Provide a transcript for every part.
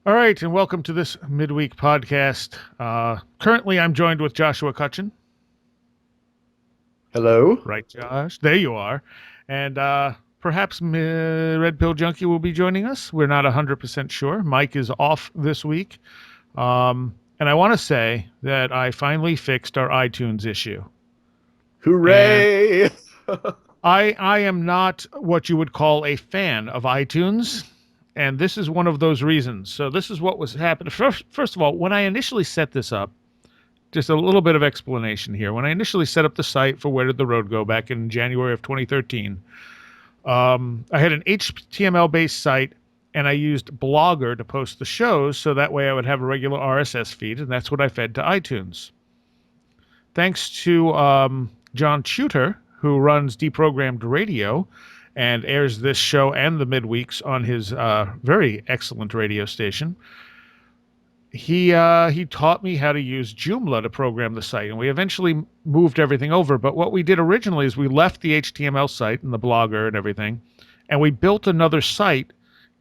All right, and welcome to this midweek podcast. Currently, I'm joined with Joshua Cutchin. Hello. Right, Josh? There you are. And perhaps Red Pill Junkie will be joining us. We're not 100% sure. Mike is off this week. And I want to say that I finally fixed our iTunes issue. And Hooray! I am not what you would call a fan of iTunes. And this is one of those reasons. So, this is what was happening. First of all, when I initially set this up, just a little bit of explanation here. When I initially set up the site for Where Did the Road Go back in January of 2013, I had an HTML based site and I used Blogger to post the shows so that way I would have a regular RSS feed, and that's what I fed to iTunes. Thanks to John Chuter, who runs Deprogrammed Radio and airs this show and the midweeks on his very excellent radio station, he taught me how to use Joomla to program the site, and we eventually moved everything over. But what we did originally is we left the HTML site and the blogger and everything, and we built another site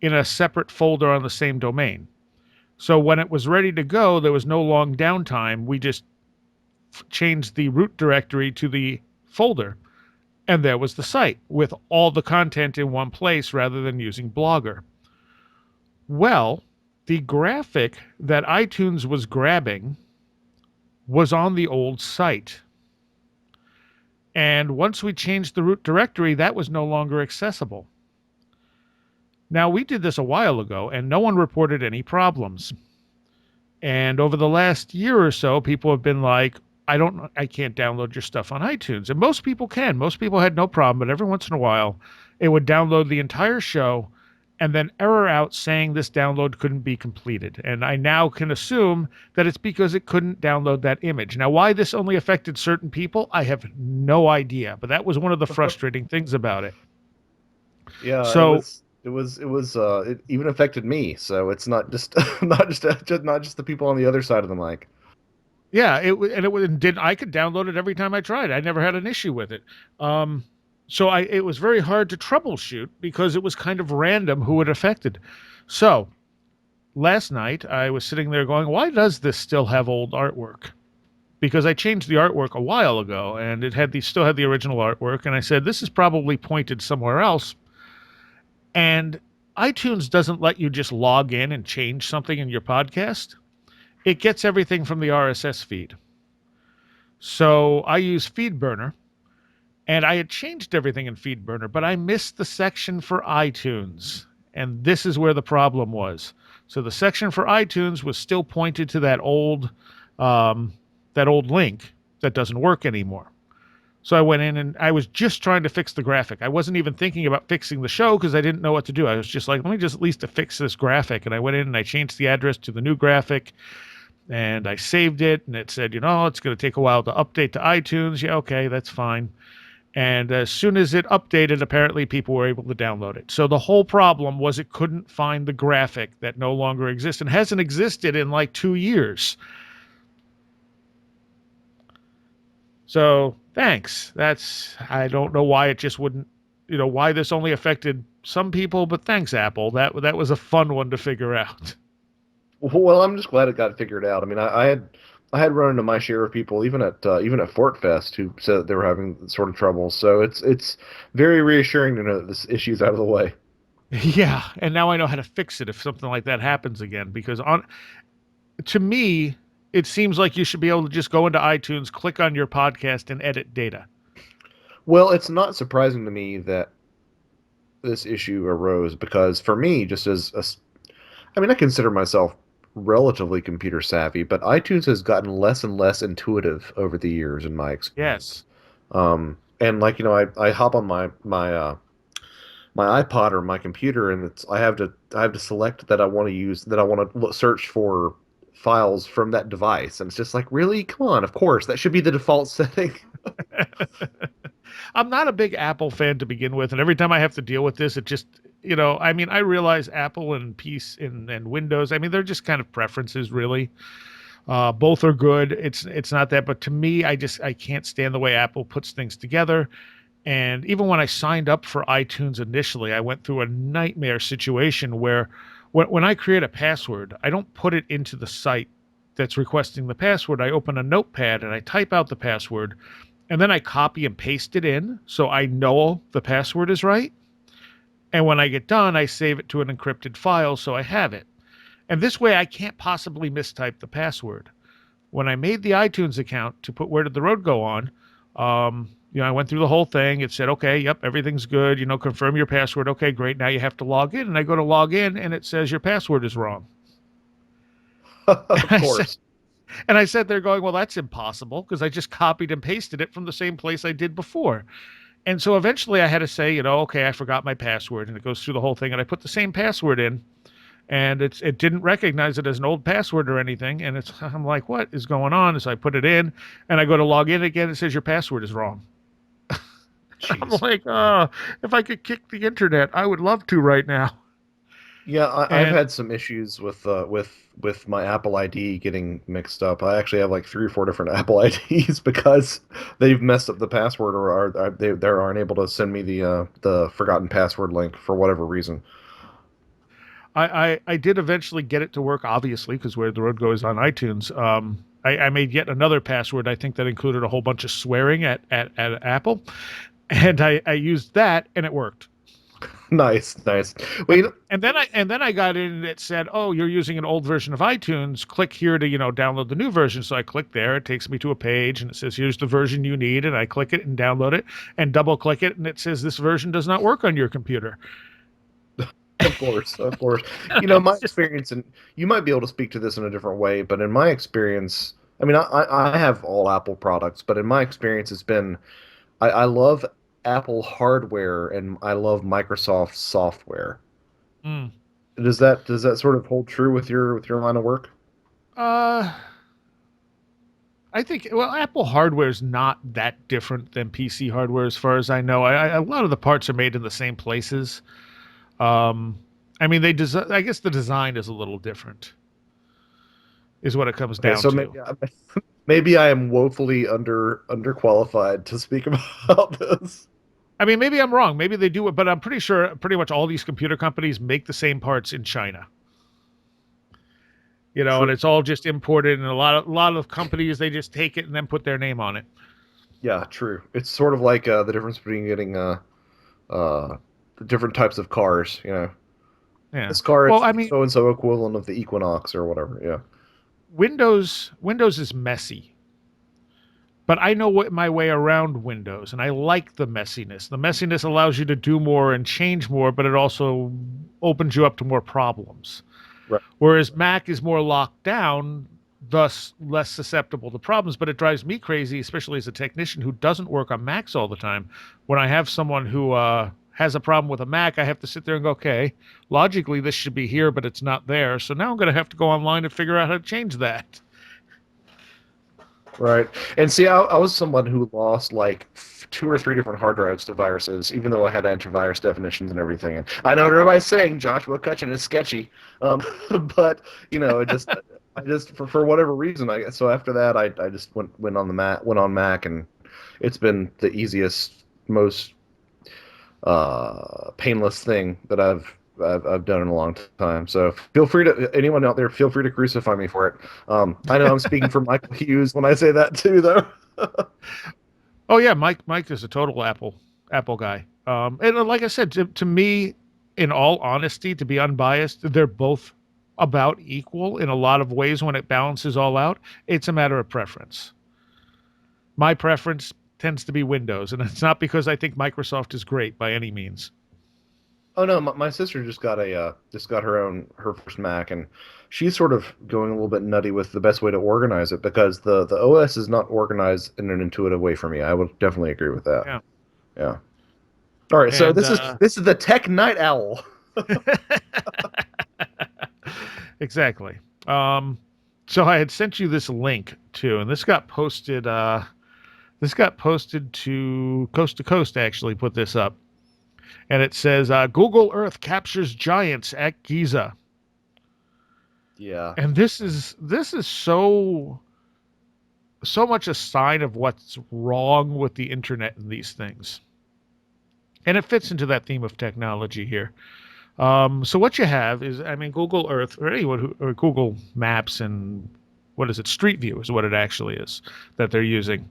in a separate folder on the same domain. So when it was ready to go, there was no long downtime. We just changed the root directory to the folder, and there was the site with all the content in one place rather than using Blogger. Well, the graphic that iTunes was grabbing was on the old site. And once we changed the root directory, that was no longer accessible. Now, we did this a while ago, and no one reported any problems. And over the last year or so, people have been like, I can't download your stuff on iTunes. And most people can. Most people had no problem, but every once in a while, it would download the entire show and then error out saying this download couldn't be completed. And I now can assume that it's because it couldn't download that image. Now, why this only affected certain people, I have no idea. But that was one of the frustrating things about it. Yeah, it So, was. It even affected me. So it's not just not just the people on the other side of the mic. yeah, and did I could download it every time I tried. I never had an issue with it. Um, so it was very hard to troubleshoot because it was kind of random who it affected. So last night I was sitting there going, why does this still have old artwork? Because I changed the artwork a while ago and it had the still had the original artwork, and I said this is probably pointed somewhere else. And iTunes doesn't let you just log in and change something in your podcast. It gets everything from the RSS feed. So I use FeedBurner, and I had changed everything in FeedBurner, but I missed the section for iTunes. And this is where the problem was. So the section for iTunes was still pointed to um, that old link that doesn't work anymore. So I went in and I was just trying to fix the graphic. I wasn't even thinking about fixing the show because I didn't know what to do. I was just like, let me just at least fix this graphic. And I went in and I changed the address to the new graphic and I saved it. And it said, it's going to take a while to update to iTunes. Yeah, okay, that's fine. And as soon as it updated, apparently people were able to download it. So the whole problem was it couldn't find the graphic that no longer exists and hasn't existed in like 2 years. So thanks. I don't know why it just wouldn't, why this only affected some people, but thanks, Apple. That was a fun one to figure out. Well, I'm just glad it got figured out. I mean, I had run into my share of people, even at Fort Fest, who said that they were having sort of trouble. So it's very reassuring to know that this issue's out of the way. Yeah, and now I know how to fix it if something like that happens again. Because on to me, it seems like you should be able to just go into iTunes, click on your podcast, and edit data. Well, it's not surprising to me that this issue arose because for me, I mean, I consider myself relatively computer savvy, but iTunes has gotten less and less intuitive over the years in my experience. Yes. And like, I hop on my iPod or my computer, and I have to select that I want to search for files from that device, and it's just like, really, come on, of course that should be the default setting. I'm not a big Apple fan to begin with, and every time I have to deal with this, it just, I mean, I realize Apple and and Windows, I mean, they're just kind of preferences, really. Both are good. It's not that, but to me, I can't stand the way Apple puts things together. And even when I signed up for iTunes initially, I went through a nightmare situation where When I create a password, I don't put it into the site that's requesting the password. I open a notepad and I type out the password, and then I copy and paste it in so I know the password is right. And when I get done, I save it to an encrypted file so I have it. And this way I can't possibly mistype the password. When I made the iTunes account to put Where Did the Road Go on, I went through the whole thing. It said, okay, yep, everything's good. Confirm your password. Okay, great. Now you have to log in. And I go to log in and it says your password is wrong. Of I said, course. and I said, they're going, well, that's impossible because I just copied and pasted it from the same place I did before. And so eventually I had to say, okay, I forgot my password. And it goes through the whole thing. And I put the same password in and it didn't recognize it as an old password or anything. And I'm like, what is going on? So I put it in and I go to log in again. It says your password is wrong. I'm Jeez. like, if I could kick the internet, I would love to right now. Yeah, I've And had some issues with my Apple ID getting mixed up. I actually have like 3 or 4 different Apple IDs because they've messed up the password, or they aren't able to send me the forgotten password link for whatever reason. I did eventually get it to work, obviously, because Where the Road Goes on iTunes. I made yet another password. I think that included a whole bunch of swearing at Apple, and I used that, and it worked. Nice, nice. Well, And and then I got in and it said, "Oh, you're using an old version of iTunes. Click here to download the new version." So I click there. It takes me to a page and it says, "Here's the version you need." And I click it and download it and double click it and it says, "This version does not work on your computer." of course, of course. My It's just experience, and you might be able to speak to this in a different way, but in my experience, I mean, I have all Apple products, but in my experience, it's been I love Apple hardware and I love Microsoft software. mm. Does that sort of hold true with your line of work? uh I think, well, Apple hardware is not that different than PC hardware as far as I know. A lot of the parts are made in the same places. Um, I mean, I guess the design is a little different, is what it comes Okay, down so to. maybe I am woefully underqualified to speak about this. I mean, maybe I'm wrong. Maybe they do it, but I'm pretty sure pretty much all these computer companies make the same parts in China. And True. it's all just imported, and a lot of companies they just take it and then put their name on it. Yeah, true. It's sort of like the difference between getting uh different types of cars. Yeah. This car, Well, it's I the mean, so and so equivalent of the Equinox or whatever. Yeah. Windows is messy, but I know what my way around Windows, and I like the messiness. The messiness allows you to do more and change more, but it also opens you up to more problems. Right. Whereas Mac is more locked down, thus less susceptible to problems. But it drives me crazy, especially as a technician who doesn't work on Macs all the time. When I have someone who has a problem with a Mac, I have to sit there and go, okay, logically this should be here, but it's not there. So now I'm going to have to go online and figure out how to change that. Right. And see, I was someone who lost like 2 or 3 different hard drives to viruses, even though I had antivirus definitions and everything. And I know what everybody's saying Joshua Cutchin is sketchy, um, but I just for whatever reason, I guess. So after that, I just went on Mac, and it's been the easiest, most painless thing that I've done in a long time. So feel free to anyone out there, feel free to crucify me for it. I know I'm speaking for Michael Hughes when I say that too, though. Oh yeah, Mike is a total Apple guy. And like I said, to me, in all honesty, to be unbiased, they're both about equal in a lot of ways when it balances all out. It's a matter of preference. My preference tends to be Windows, and it's not because I think Microsoft is great by any means. Oh no, my sister just got her first Mac, and she's sort of going a little bit nutty with the best way to organize it because the OS is not organized in an intuitive way for me. I would definitely agree with that. Yeah, Yeah. All right, so and this is the Tech Night Owl. exactly. Um, so I had sent you this link too, and this got posted. This got posted to Coast. Actually, put this up, and it says Google Earth captures giants at Giza, Yeah. and this is so much a sign of what's wrong with the internet and these things, and it fits into that theme of technology here. So what you have is, I mean, Google Earth or anyone who, or Google Maps and what is it? Street View is what it actually is that they're using.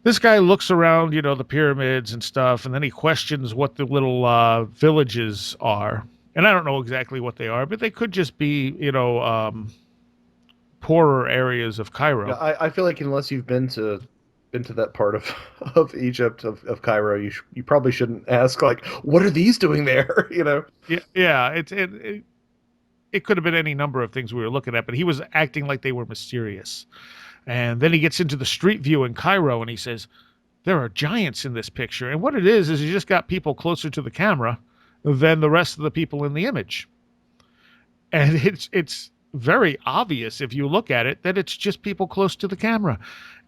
This guy looks around, the pyramids and stuff, and then he questions what the little villages are. And I don't know exactly what they are, but they could just be, poorer areas of Yeah, Cairo. I feel like unless you've been to that part of of Egypt of Cairo, you probably shouldn't ask like, what are these doing there? You know? Yeah, yeah. It could have been any number of things we were looking at, but he was acting like they were mysterious. And then he gets into the street view in Cairo, and he says, there are giants in this picture. And what it is you just got people closer to the camera than the rest of the people in the image. And it's very obvious if you look at it that it's just people close to the camera.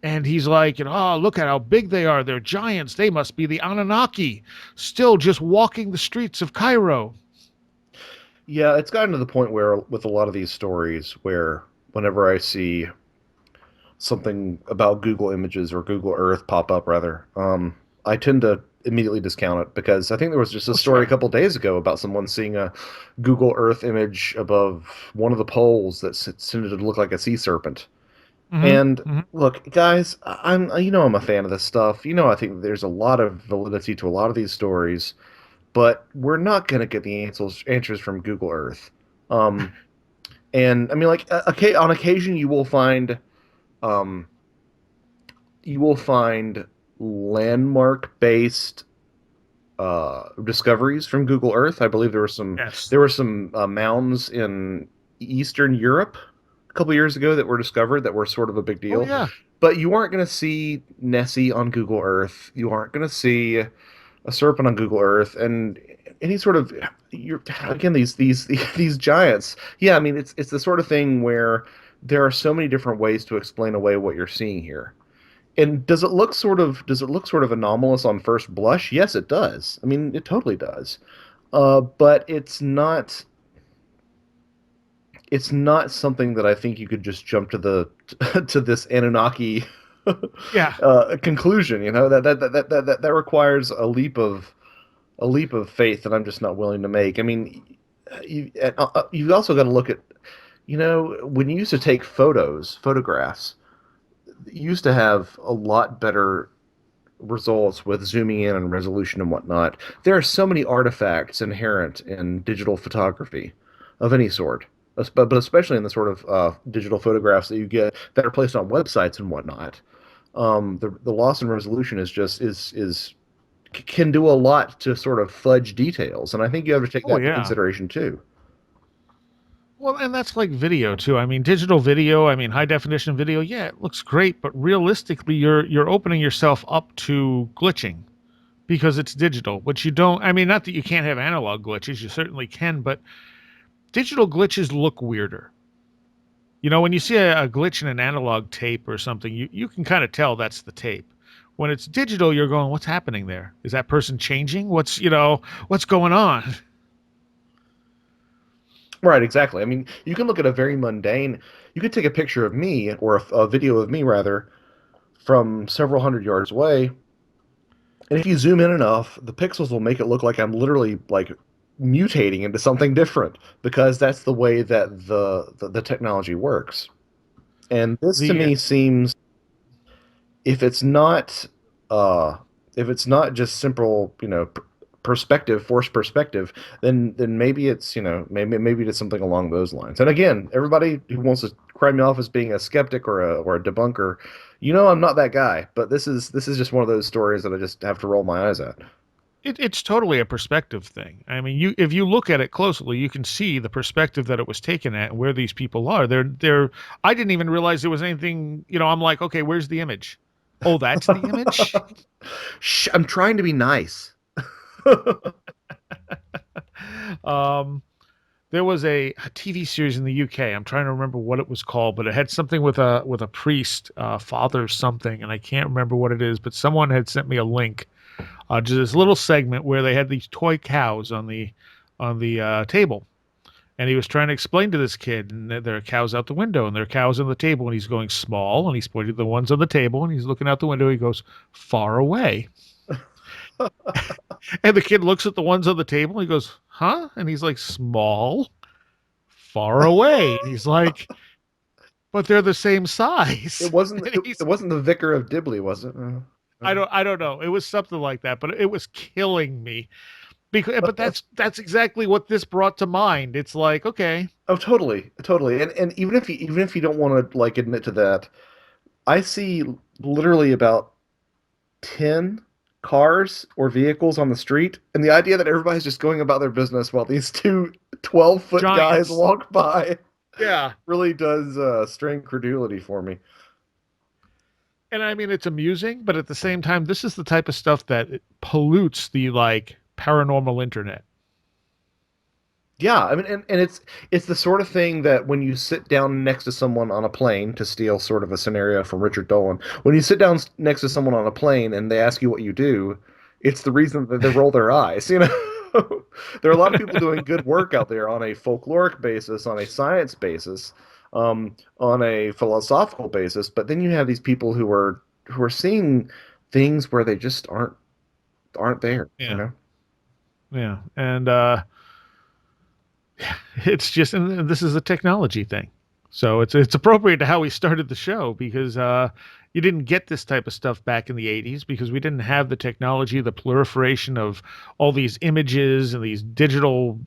And he's like, oh, look at how big they are. They're giants. They must be the Anunnaki, still just walking the streets of Cairo. Yeah, it's gotten to the point where with a lot of these stories where whenever I see something about Google Images or Google Earth pop up rather, I tend to immediately discount it because I think there was just a Oh, story a sure. couple days ago about someone seeing a Google Earth image above one of the poles that tended to look like a sea serpent. Mm-hmm. And Mm-hmm. look, guys, I'm a fan of this stuff. I think there's a lot of validity to a lot of these stories, but we're not going to get the answers from Google Earth. Um, and I mean, like, okay, on occasion um, you will find landmark-based discoveries from Google Earth. I believe Yes. there were some mounds in Eastern Europe a couple years ago that were discovered that were sort of a big Oh, deal. yeah. But you aren't going to see Nessie on Google Earth. You aren't going to see a serpent on Google Earth, and any sort of you're again these giants. Yeah, I mean it's the sort of thing where there are so many different ways to explain away what you're seeing here. And does it look sort of anomalous on first blush? Yes, it does. I mean, it totally does. But it's not something that I think you could just jump to the to this Anunnaki Yeah. conclusion. That requires a leap of faith that I'm just not willing to make. I mean, you've also got to look at when you used to take photographs, you used to have a lot better results with zooming in and resolution and whatnot. There are so many artifacts inherent in digital photography of any sort, but especially in the sort of digital photographs that you get that are placed on websites and whatnot. The loss in resolution is can do a lot to sort of fudge details, and I think you have to take Oh, that into yeah. consideration too. Well, and that's like video too. I mean, digital video, I mean, high definition video, yeah, it looks great, but realistically you're opening yourself up to glitching because it's digital, which you don't, I mean, not that you can't have analog glitches, you certainly can, but digital glitches look weirder. When you see a glitch in an analog tape or something, you can kind of tell that's the tape. When it's digital, you're going, what's happening there? Is that person changing? What's going on? Right, exactly. I mean, you can look at a very mundane. You could take a picture of me or a video of me rather from several hundred yards away, and if you zoom in enough, the pixels will make it look like I'm literally like mutating into something different because that's the way that the technology works. And this to The me seems if it's not uh if it's not just simple, perspective, forced perspective, then maybe it's, maybe it's something along those lines. And again, everybody who wants to cry me off as being a skeptic or a debunker, I'm not that guy, but this is just one of those stories that I just have to roll my eyes at. it's totally a perspective thing. I mean, you if you look at it closely, you can see the perspective that it was taken at and where these people are. They're I didn't even realize there was anything, I'm like, okay, where's the image? Oh, that's the image? Shh, I'm trying to be nice. Um there was a TV series in the UK. I'm trying to remember what it was called, but it had something with a priest, father something, and I can't remember what it is, but someone had sent me a link to this little segment where they had these toy cows on the table, and he was trying to explain to this kid, and there are cows out the window, and there are cows on the table, and he's going small, and he's pointing to the ones on the table, and he's looking out the window. He goes far away, And the kid looks at the ones on the table. He goes, "Huh?" And he's like, "Small, far away." And he's like, "But they're the same It size." wasn't And it wasn't the Vicar of Dibley, was it? I don't know. It was something like that, but it was killing me because but that's exactly what this brought to mind. It's like, okay, Oh, totally, totally. And even if you don't want to like admit to that, I see literally about 10 cars or vehicles on the street, and the idea that everybody's just going about their business while these two 12-foot guys giants. walk by Yeah. really does strain credulity for me. And I mean it's amusing, but at the same time, this is the type of stuff that pollutes the like paranormal internet. Yeah, I mean, and it's the sort of thing that when you sit down next to someone on a plane, to steal sort of a scenario from Richard Dolan, when you sit down next to someone on a plane and they ask you what you do, it's the reason that they roll their eyes. There are a lot of people doing good work out there on a folkloric basis, on a science basis, on a philosophical basis, but then you have these people who are seeing things where they just aren't there, you Yeah. know? Yeah. And it's just and this is a technology thing. So it's appropriate to how we started the show because you didn't get this type of stuff back in the 80s because we didn't have the technology, the proliferation of all these images and these digital,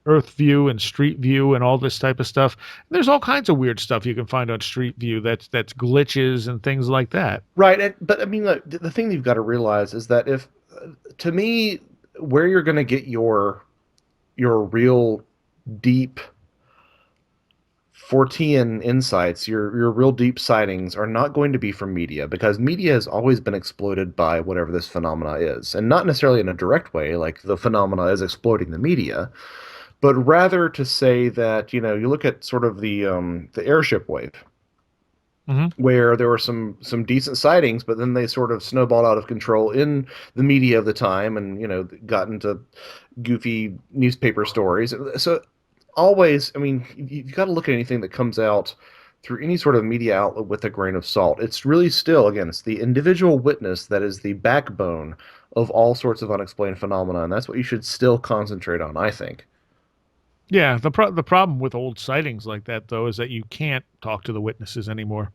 Earth View and Street View and all this type of stuff. There's all kinds of weird stuff you can find on Street View that's glitches and things like that. Right, but I mean, like, the thing that you've got to realize is that if, to me, where you're going to get your real deep Fortean insights, your real deep sightings are not going to be from media because media has always been exploited by whatever this phenomena is, and not necessarily in a direct way, like the phenomena is exploiting the media, but rather to say that you look at sort of the airship wave Hmm. where there were some decent sightings, but then they sort of snowballed out of control in the media of the time, and got into goofy newspaper stories. So always, I mean, you've got to look at anything that comes out through any sort of media outlet with a grain of salt. It's really still, again, it's the individual witness that is the backbone of all sorts of unexplained phenomena, and that's what you should still concentrate on, I think. Yeah, the problem with old sightings like that though is that you can't talk to the witnesses anymore.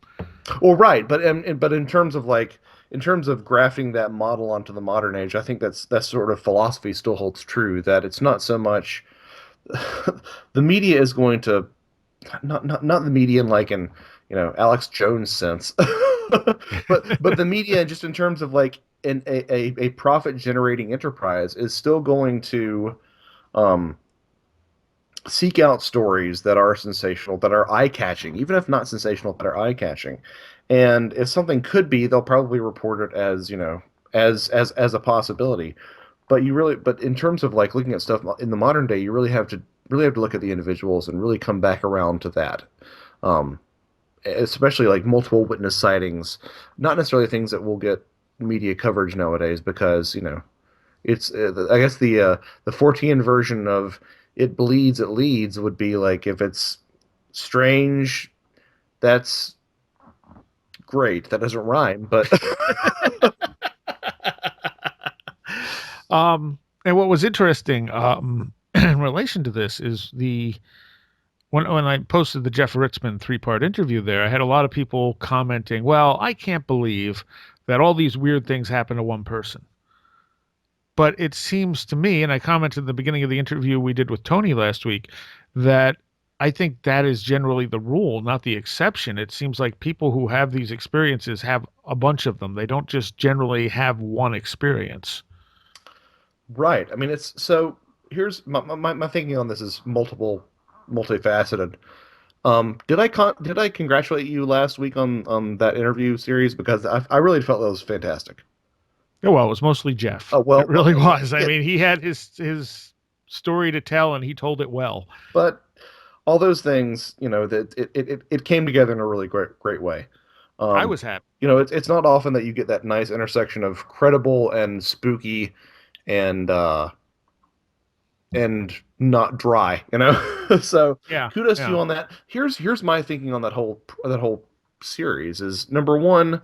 Well, right, but in terms of in terms of grafting that model onto the modern age, I think that's sort of philosophy still holds true that it's not so much the media is going to not the media in like in Alex Jones sense, but the media just in terms of like a profit generating enterprise is still going to um, seek out stories that are sensational, that are eye catching, even if not sensational, that are eye catching. And if something could be, they'll probably report it as as a possibility. But in terms of like looking at stuff in the modern day, you really have to look at the individuals and really come back around to that. Um, Especially like multiple witness sightings, not necessarily things that will get media coverage nowadays because it's I guess the Fortean version of it bleeds, it leads would be like if it's strange, that's great. That doesn't rhyme, but And what was interesting in relation to this is the when I posted the Jeff Ritzman 3-part interview there, I had a lot of people commenting, "Well, I can't believe that all these weird things happen to one person." But it seems to me, and I commented at the beginning of the interview we did with Tony last week, that I think that is generally the rule, not the exception. It seems like people who have these experiences have a bunch of them. They don't just generally have one experience. right. I mean, it's so here's my thinking on this is multifaceted. Did I congratulate you last week on that interview series because I really felt that was fantastic. Yeah, well, it was mostly Jeff. Oh It well, really was. I yeah, mean, he had his story to tell, and he told it well. but all those things, that it came together in a really great way. I Um, was happy. it's not often that you get that nice intersection of credible and spooky and and not dry, So Yeah, kudos to yeah. you on that. Here's my thinking on that whole series is number one,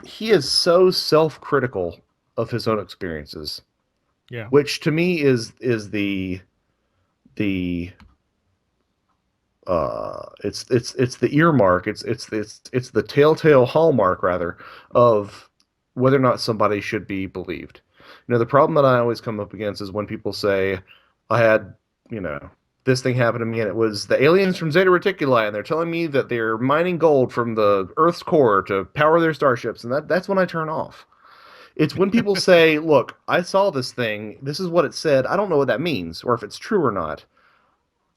he is so self-critical of his own experiences, Yeah. which to me is the it's the earmark, it's the telltale hallmark rather of whether or not somebody should be believed. The problem that I always come up against is when people say, I had, you know, this thing happened to me and it was the aliens from Zeta Reticuli and they're telling me that they're mining gold from the Earth's core to power their starships, and that's when I turn off. It's when people say, look, I saw this thing, this is what it said, I don't know what that means or if it's true or not.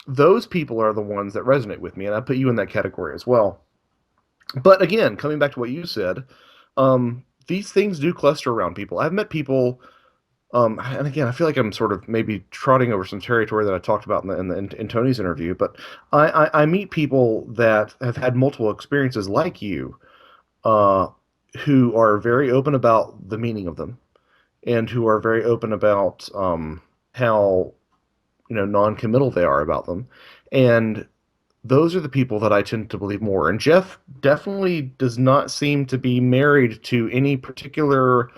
Those people are the ones that resonate with me, and I put you in that category as well. But again, coming back to what you said, these things do cluster around people. I've met people, and again, I feel like I'm sort of maybe trotting over some territory that I talked about in Tony's interview. But I meet people that have had multiple experiences like you, uh, who are very open about the meaning of them, and who are very open about how non-committal they are about them, and those are the people that I tend to believe more. And Jeff definitely does not seem to be married to any particular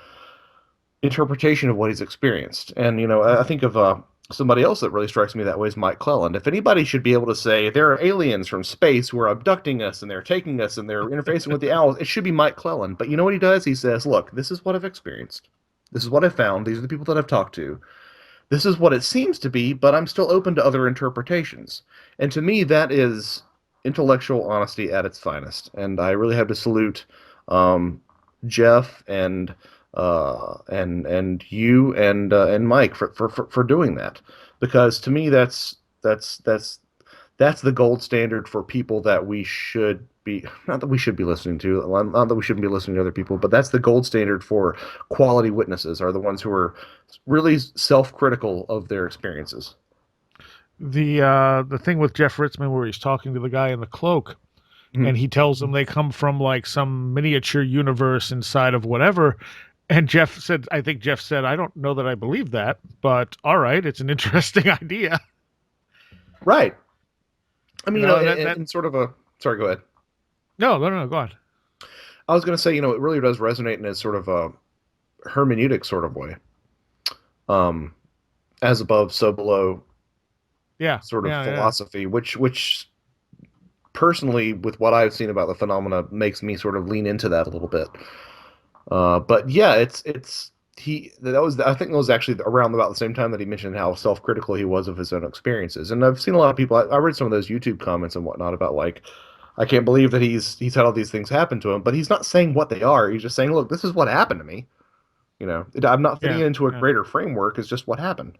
interpretation of what he's experienced. And I think of somebody else that really strikes me that way is Mike Clelland. If anybody should be able to say there are aliens from space who are abducting us and they're taking us and they're interfacing with the owls, it should be Mike Clelland. But you know what he does? He says, "Look, this is what I've experienced. This is what I've found. These are the people that I've talked to. This is what it seems to be, but I'm still open to other interpretations." And to me, that is intellectual honesty at its finest. And I really have to salute um, Jeff and you and Mike for doing that, because to me that's the gold standard for people that we should be, not that we should be listening to, not that we shouldn't be listening to other people, but that's the gold standard for quality witnesses, are the ones who are really self-critical of their experiences. The thing with Jeff Ritzman where he's talking to the guy in the cloak Mhm. and he tells them they come from like some miniature universe inside of whatever. And Jeff said, I think Jeff said, I don't know that I believe that, but all right, it's an interesting idea. Right. I mean, And that in sort of a, sorry, go ahead. no, go on. I was going to say, it really does resonate in a sort of a hermeneutic sort of way. Um, as above, so below Yeah, sort of yeah. philosophy, which personally, with what I've seen about the phenomena, makes me sort of lean into that a little bit. But yeah, it's he that was I think it was actually around about the same time that he mentioned how self-critical he was of his own experiences. And I've seen a lot of people. I read some of those YouTube comments and whatnot about like, I can't believe that he's had all these things happen to him, but he's not saying what they are. He's just saying, look, this is what happened to me. I'm not fitting Yeah, it into a yeah. greater framework. It's just what happened.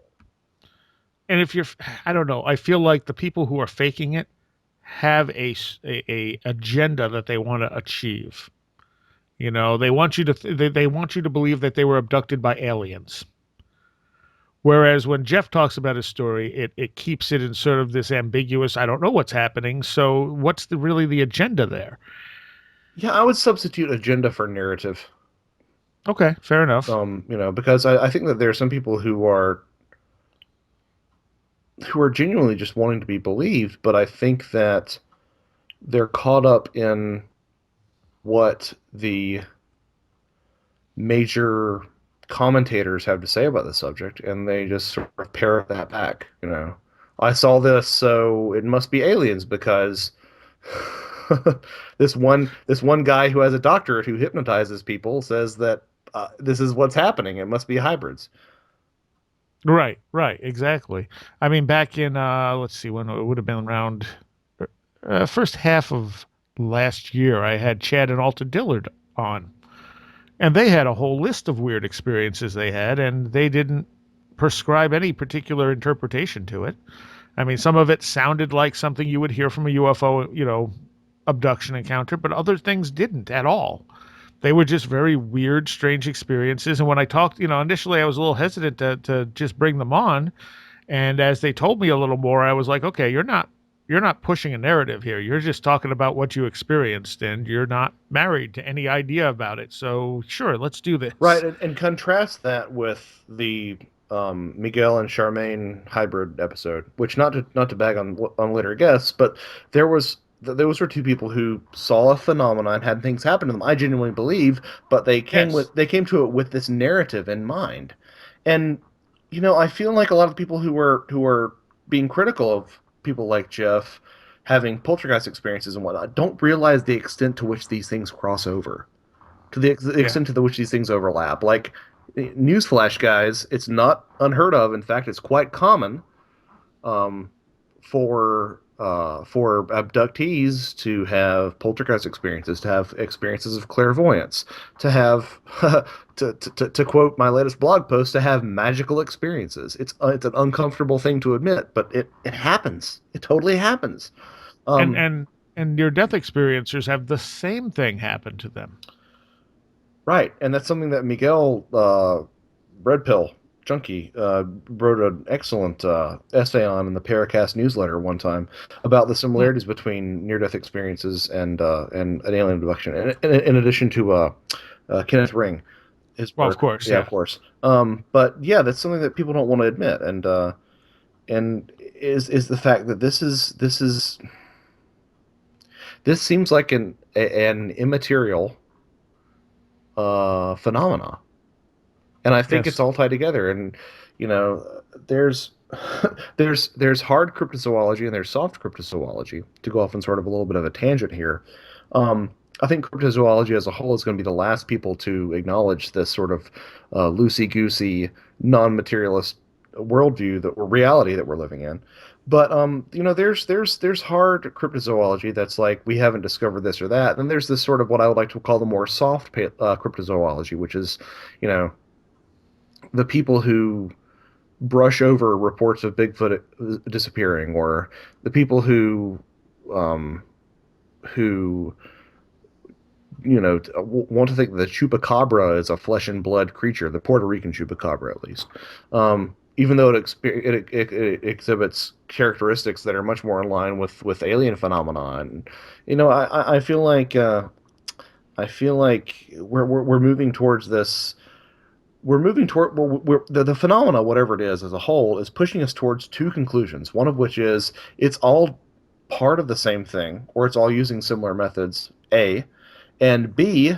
And if you're, I don't know, I feel like the people who are faking it have a agenda that they want to achieve. They want you to they want you to believe that they were abducted by aliens. Whereas when Jeff talks about his story, it keeps it in sort of this ambiguous, I don't know what's happening. So what's really the agenda there? Yeah, I would substitute agenda for narrative. Okay, fair enough. Because I think that there are some people who are genuinely just wanting to be believed, but I think that they're caught up in what the major commentators have to say about the subject, and they just sort of parrot that back. I saw this, so it must be aliens because this one guy who has a doctorate who hypnotizes people says that this is what's happening. It must be hybrids. Right, exactly. I mean, back in let's see, when it would have been around first half of last year, I had Chad and Alta Dillard on, and they had a whole list of weird experiences they had, and they didn't prescribe any particular interpretation to it. I mean, some of it sounded like something you would hear from a UFO, abduction encounter, but other things didn't at all. They were just very weird, strange experiences. And when I talked, initially I was a little hesitant to just bring them on. And as they told me a little more, I was like, okay, you're not pushing a narrative here. You're just talking about what you experienced, and you're not married to any idea about it. So sure, let's do Right, this. and contrast that with the Miguel and Charmaine hybrid episode, which not to bag on later guests, but there was those were two people who saw a phenomenon, had things happen to them. I genuinely believe, but Yes. they came to it with this narrative in mind. And I feel like a lot of people who are being critical of people like Jeff having poltergeist experiences and whatnot don't realize the extent to which these things cross over, to the Yeah. extent to which these things overlap. Like, newsflash, guys, it's not unheard of. In fact, it's quite common, um, for abductees to have poltergeist experiences, to have experiences of clairvoyance, to have to quote my latest blog post, to have magical experiences. It's an uncomfortable thing to admit, but it happens. It totally happens. And Um, and and near death experiencers have the same thing happen to them. right, and that's something that Miguel Red Pill Junkie wrote an excellent essay on in the Paracast newsletter one time about the Hmm. similarities between near-death experiences and an alien abduction. And in addition to Kenneth Ring, his Well, of work, course, yeah, yeah. of course. But yeah, that's something that people don't want to admit, and is the fact that this seems like an immaterial phenomena, and I think it's Yes. all tied together. And there's there's hard cryptozoology and there's soft cryptozoology. To go off on sort of a little bit of a tangent here, um, I think cryptozoology as a whole is going to be the last people to acknowledge this sort of loosey goosey, non-materialist worldview that or reality that we're living in. But there's hard cryptozoology that's like we haven't discovered this or that. Then there's this sort of what I would like to call the more soft cryptozoology, which is you know the people who brush over reports of Bigfoot disappearing, or the people um, who want to think that the chupacabra is a flesh and blood creature, the Puerto Rican chupacabra at least, even though it exhibits characteristics that are much more in line with alien phenomena. And I feel like we're moving towards this. We're moving toward the phenomena, whatever it is as a whole, is pushing us towards two conclusions. One of which is it's all part of the same thing, or it's all using similar methods. A, and B,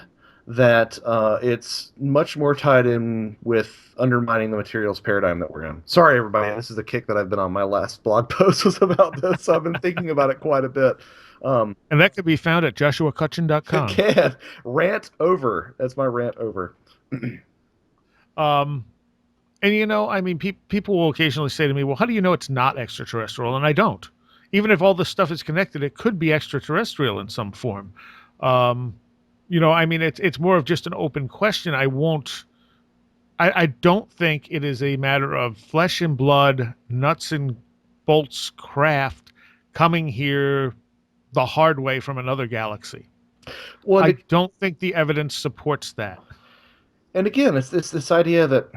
that it's much more tied in with undermining the materials paradigm that we're in. Sorry, everybody. This is the kick that I've been on. My last blog post was about this, so I've been thinking about it quite a bit. Um, And that could be found at joshuacutchin.com. can rant over. That's my rant over. Um, and I mean, people will occasionally say to me, "Well, how do you know it's not extraterrestrial?" And I don't. Even if all this stuff is connected, it could be extraterrestrial in some form. Um, I mean, it's more of just an open question. I won't. I don't think it is a matter of flesh and blood, nuts and bolts craft coming here the hard way from another galaxy. Well, I don't think the evidence supports that. and again, it's this idea that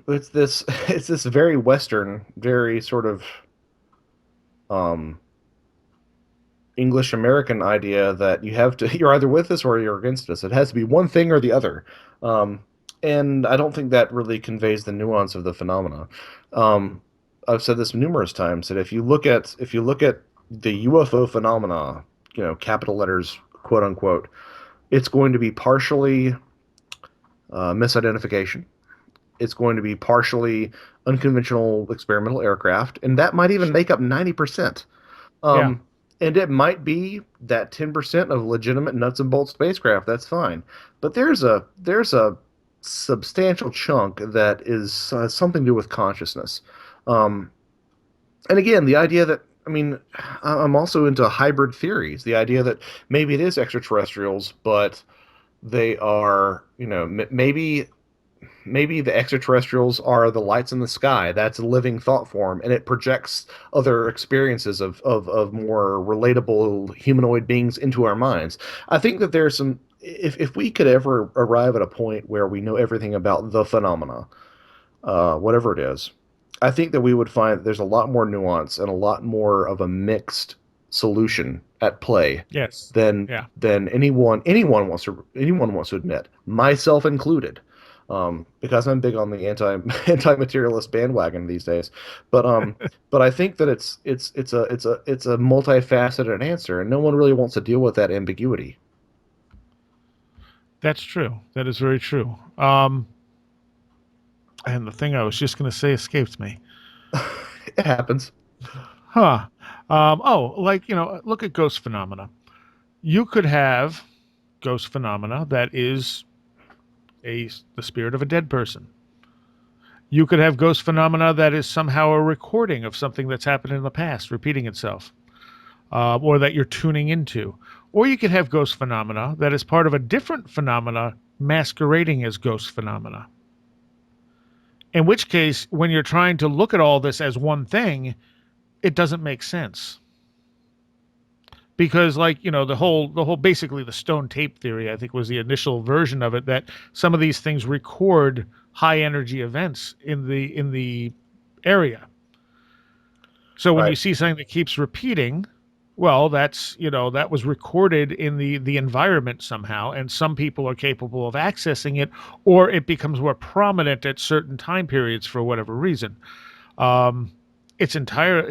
it's this it's this very Western, very sort of um, English American idea that you're either with us or you're against us. It has to be one thing or the other. Um, and I don't think that really conveys the nuance of the phenomena. Um, I've said this numerous times that if you look at the UFO phenomena, capital letters, quote unquote, it's going to be partially misidentification. It's going to be partially unconventional experimental aircraft, and that might even make up 90%. Yeah. Um, and it might be that 10% of legitimate nuts and bolts spacecraft. That's fine, but there's a substantial chunk that is something to do with consciousness. Um, and again, the idea that I mean, I'm also into hybrid theories. The idea that maybe it is extraterrestrials, but they are, maybe the extraterrestrials are the lights in the sky. That's a living thought form, and it projects other experiences of more relatable humanoid beings into our minds. I think that there's some. If we could ever arrive at a point where we know everything about the phenomena, whatever it is, I think that we would find that there's a lot more nuance and a lot more of a mixed solution at play Yes. than Yeah. anyone wants to admit, myself included. because I'm big on the anti-materialist bandwagon these days. But but I think that it's a multifaceted answer, and no one really wants to deal with that ambiguity. That's true. That is very true. And the thing I was just going to say escaped me. It happens. Huh. Oh, like, look at ghost phenomena. You could have ghost phenomena that is the spirit of a dead person. You could have ghost phenomena that is somehow a recording of something that's happened in the past, repeating itself, or that you're tuning into. Or you could have ghost phenomena that is part of a different phenomena masquerading as ghost phenomena. In which case, when you're trying to look at all this as one thing, it doesn't make sense. Because, like, the whole basically the stone tape theory, I think, was the initial version of it, that some of these things record high energy events in the area. So when you Right. see something that keeps repeating, well, that was recorded in the environment somehow, and some people are capable of accessing it, or it becomes more prominent at certain time periods for whatever reason. Um, it's entire,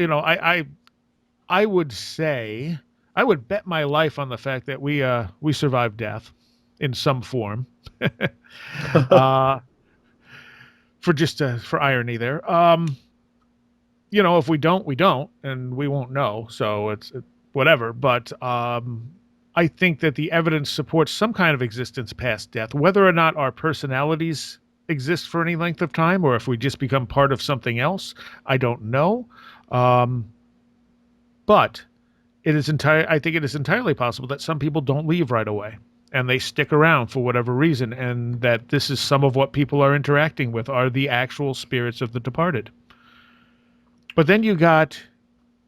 I would say, I would bet my life on the fact that we survive death in some form. uh, for irony there. If we don't, we don't, and we won't know. So whatever. But I think that the evidence supports some kind of existence past death, whether or not our personalities exist for any length of time, or if we just become part of something else. I don't know. Um, but I think it is entirely possible that some people don't leave right away and they stick around for whatever reason, and that this is some of what people are interacting with are the actual spirits of the departed. But then you got,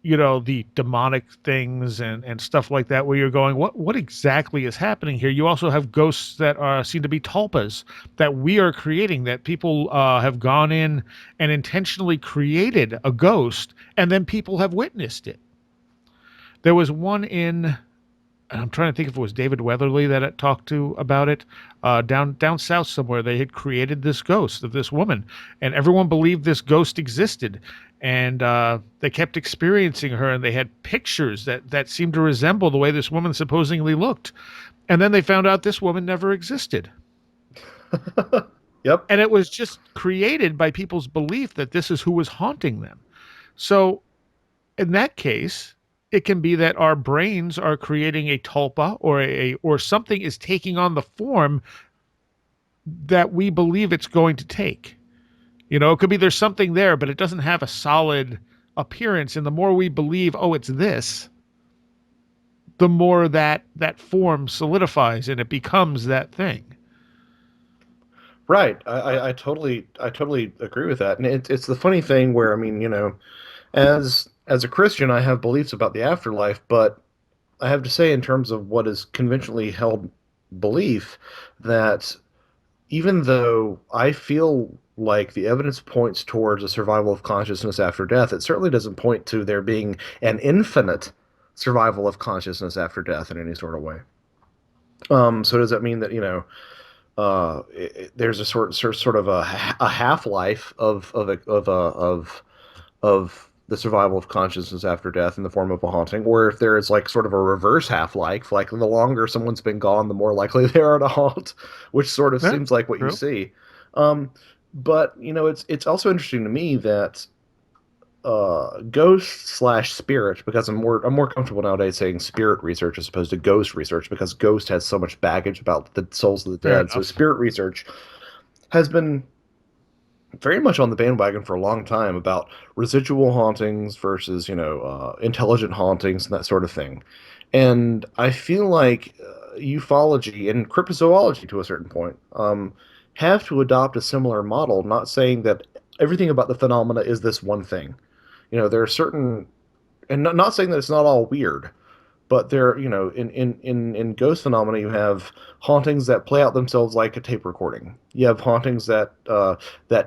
the demonic things and stuff like that, where you're going, what exactly is happening here? You also have ghosts that seem to be tulpas that we are creating, that people have gone in and intentionally created a ghost, and then people have witnessed it. There was one in, I'm trying to think if it was David Weatherly that it talked to about it. Down south somewhere, they had created this ghost of this woman, and everyone believed this ghost existed, and they kept experiencing her, and they had pictures that seemed to resemble the way this woman supposedly looked, and then they found out this woman never existed, Yep. and it was just created by people's belief that this is who was haunting them. So in that case, it can be that our brains are creating a tulpa, or something is taking on the form that we believe it's going to take. It could be there's something there, but it doesn't have a solid appearance. And the more we believe, oh, it's this, the more that form solidifies and it becomes that thing. Right. I totally agree with that. And it's the funny thing where, I mean, as a Christian, I have beliefs about the afterlife, but I have to say, in terms of what is conventionally held belief, that even though I feel like the evidence points towards a survival of consciousness after death, it certainly doesn't point to there being an infinite survival of consciousness after death in any sort of way. So does that mean that, there's a sort of a half life of the survival of consciousness after death in the form of a haunting, or if there is like sort of a reverse half life, like the longer someone's been gone, the more likely they are to haunt, which sort of Yeah, seems like what you true. see. Um, but it's also interesting to me that ghost slash spirit, because I'm more comfortable nowadays saying spirit research as opposed to ghost research, because ghost has so much baggage about the souls of the Fair dead. So enough. spirit research has been very much on the bandwagon for a long time about residual hauntings versus intelligent hauntings and that sort of thing. And I feel like ufology and cryptozoology, to a certain point, have to adopt a similar model, not saying that everything about the phenomena is this one thing. There are certain, and not saying that it's not all weird, but there, in ghost phenomena, you have hauntings that play out themselves like a tape recording. You have hauntings that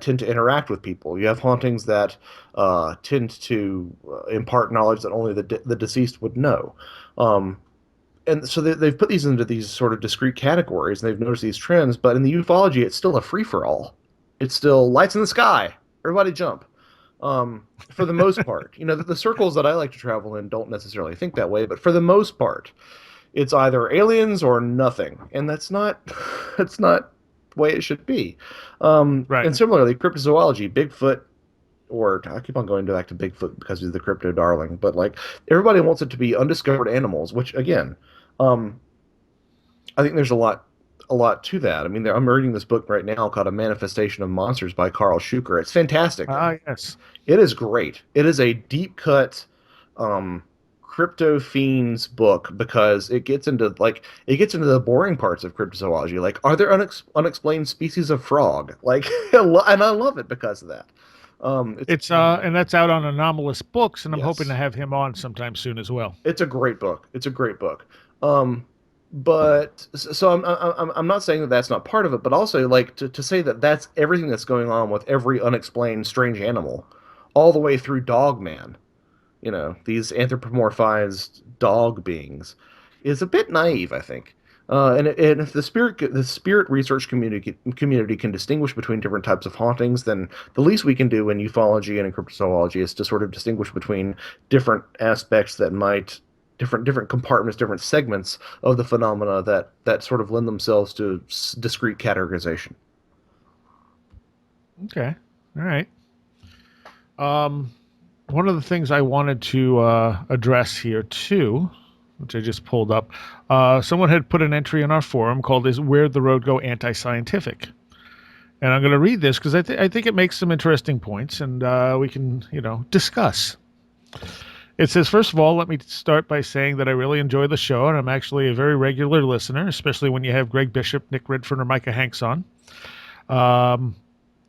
tend to interact with people. You have hauntings that tend to impart knowledge that only the deceased would know. Um, and so they've put these into these sort of discrete categories, and they've noticed these trends. But in the ufology, it's still a free for all. It's still lights in the sky, everybody jump. For the most part, the circles that I like to travel in don't necessarily think that way, but for the most part, it's either aliens or nothing, and that's not that's not the way it should be. Right. And similarly, cryptozoology, Bigfoot, or I keep on going back to Bigfoot because he's the crypto darling, but like everybody wants it to be undiscovered animals, which again, um, I think there's a lot to that. I mean, I'm reading this book right now called A Manifestation of Monsters by Carl Schuker. It's fantastic. Ah, yes. It is great. It is a deep cut um crypto fiends book because it gets into the boring parts of cryptozoology. Like, are there unexplained species of frog? Like, and I love it because of that. It's It's and that's out on Anomalous Books, and I'm hoping to Yes, have him on sometime soon as well. it's a great book. It's a great book. Um, but so I'm not saying that that's not part of it, but also like to say that that's everything that's going on with every unexplained strange animal, all the way through Dogman. These anthropomorphized dog beings, is a bit naive, I think. And if the spirit research community can distinguish between different types of hauntings, then the least we can do in ufology and in cryptozoology is to sort of distinguish between different aspects that might different compartments, different segments of the phenomena that sort of lend themselves to discrete categorization. Okay. All right. Um, One of the things I wanted to address here too, which I just pulled up, someone had put an entry in our forum called "Is Where'd the Road Go Anti-Scientific?" And I'm going to read this because I think it makes some interesting points, and we can discuss. It says, first of all, let me start by saying that I really enjoy the show, and I'm actually a very regular listener, especially when you have Greg Bishop, Nick Redfern, or Micah Hanks on. Um,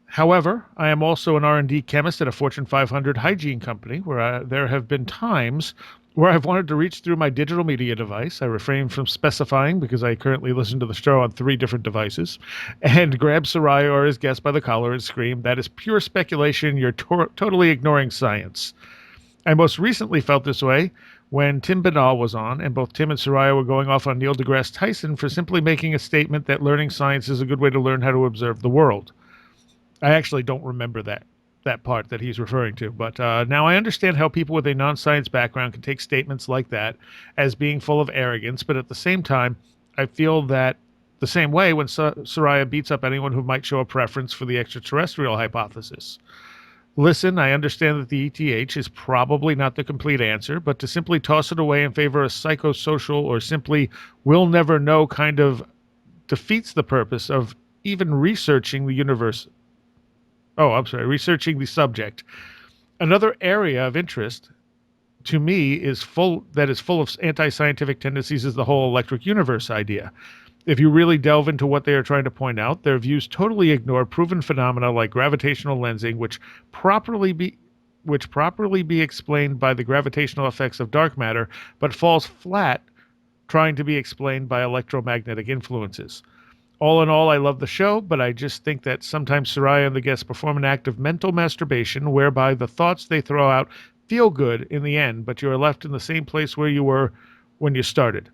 However, I am also an R&D chemist at a Fortune 500 hygiene company where there have been times where I've wanted to reach through my digital media device. I refrain from specifying because I currently listen to the show on 3 different devices and grab Soraya or his guest by the collar and scream, "That is pure speculation. You're totally ignoring science." I most recently felt this way when Tim Binnall was on, and both Tim and Soraya were going off on Neil deGrasse Tyson for simply making a statement that learning science is a good way to learn how to observe the world. I actually don't remember that part that he's referring to, but now I understand how people with a non-science background can take statements like that as being full of arrogance. But at the same time, I feel that the same way when Soraya beats up anyone who might show a preference for the extraterrestrial hypothesis. Listen, I understand that the ETH is probably not the complete answer, but to simply toss it away in favor of psychosocial or simply we'll never know kind of defeats the purpose of even researching the universe. Oh, I'm sorry, researching the subject. Another area of interest to me is full of anti-scientific tendencies is the whole electric universe idea. If you really delve into what they are trying to point out, their views totally ignore proven phenomena like gravitational lensing, which properly be explained by the gravitational effects of dark matter, but falls flat trying to be explained by electromagnetic influences. All in all, I love the show, but I just think that sometimes Soraya and the guests perform an act of mental masturbation whereby the thoughts they throw out feel good in the end, but you are left in the same place where you were when you started.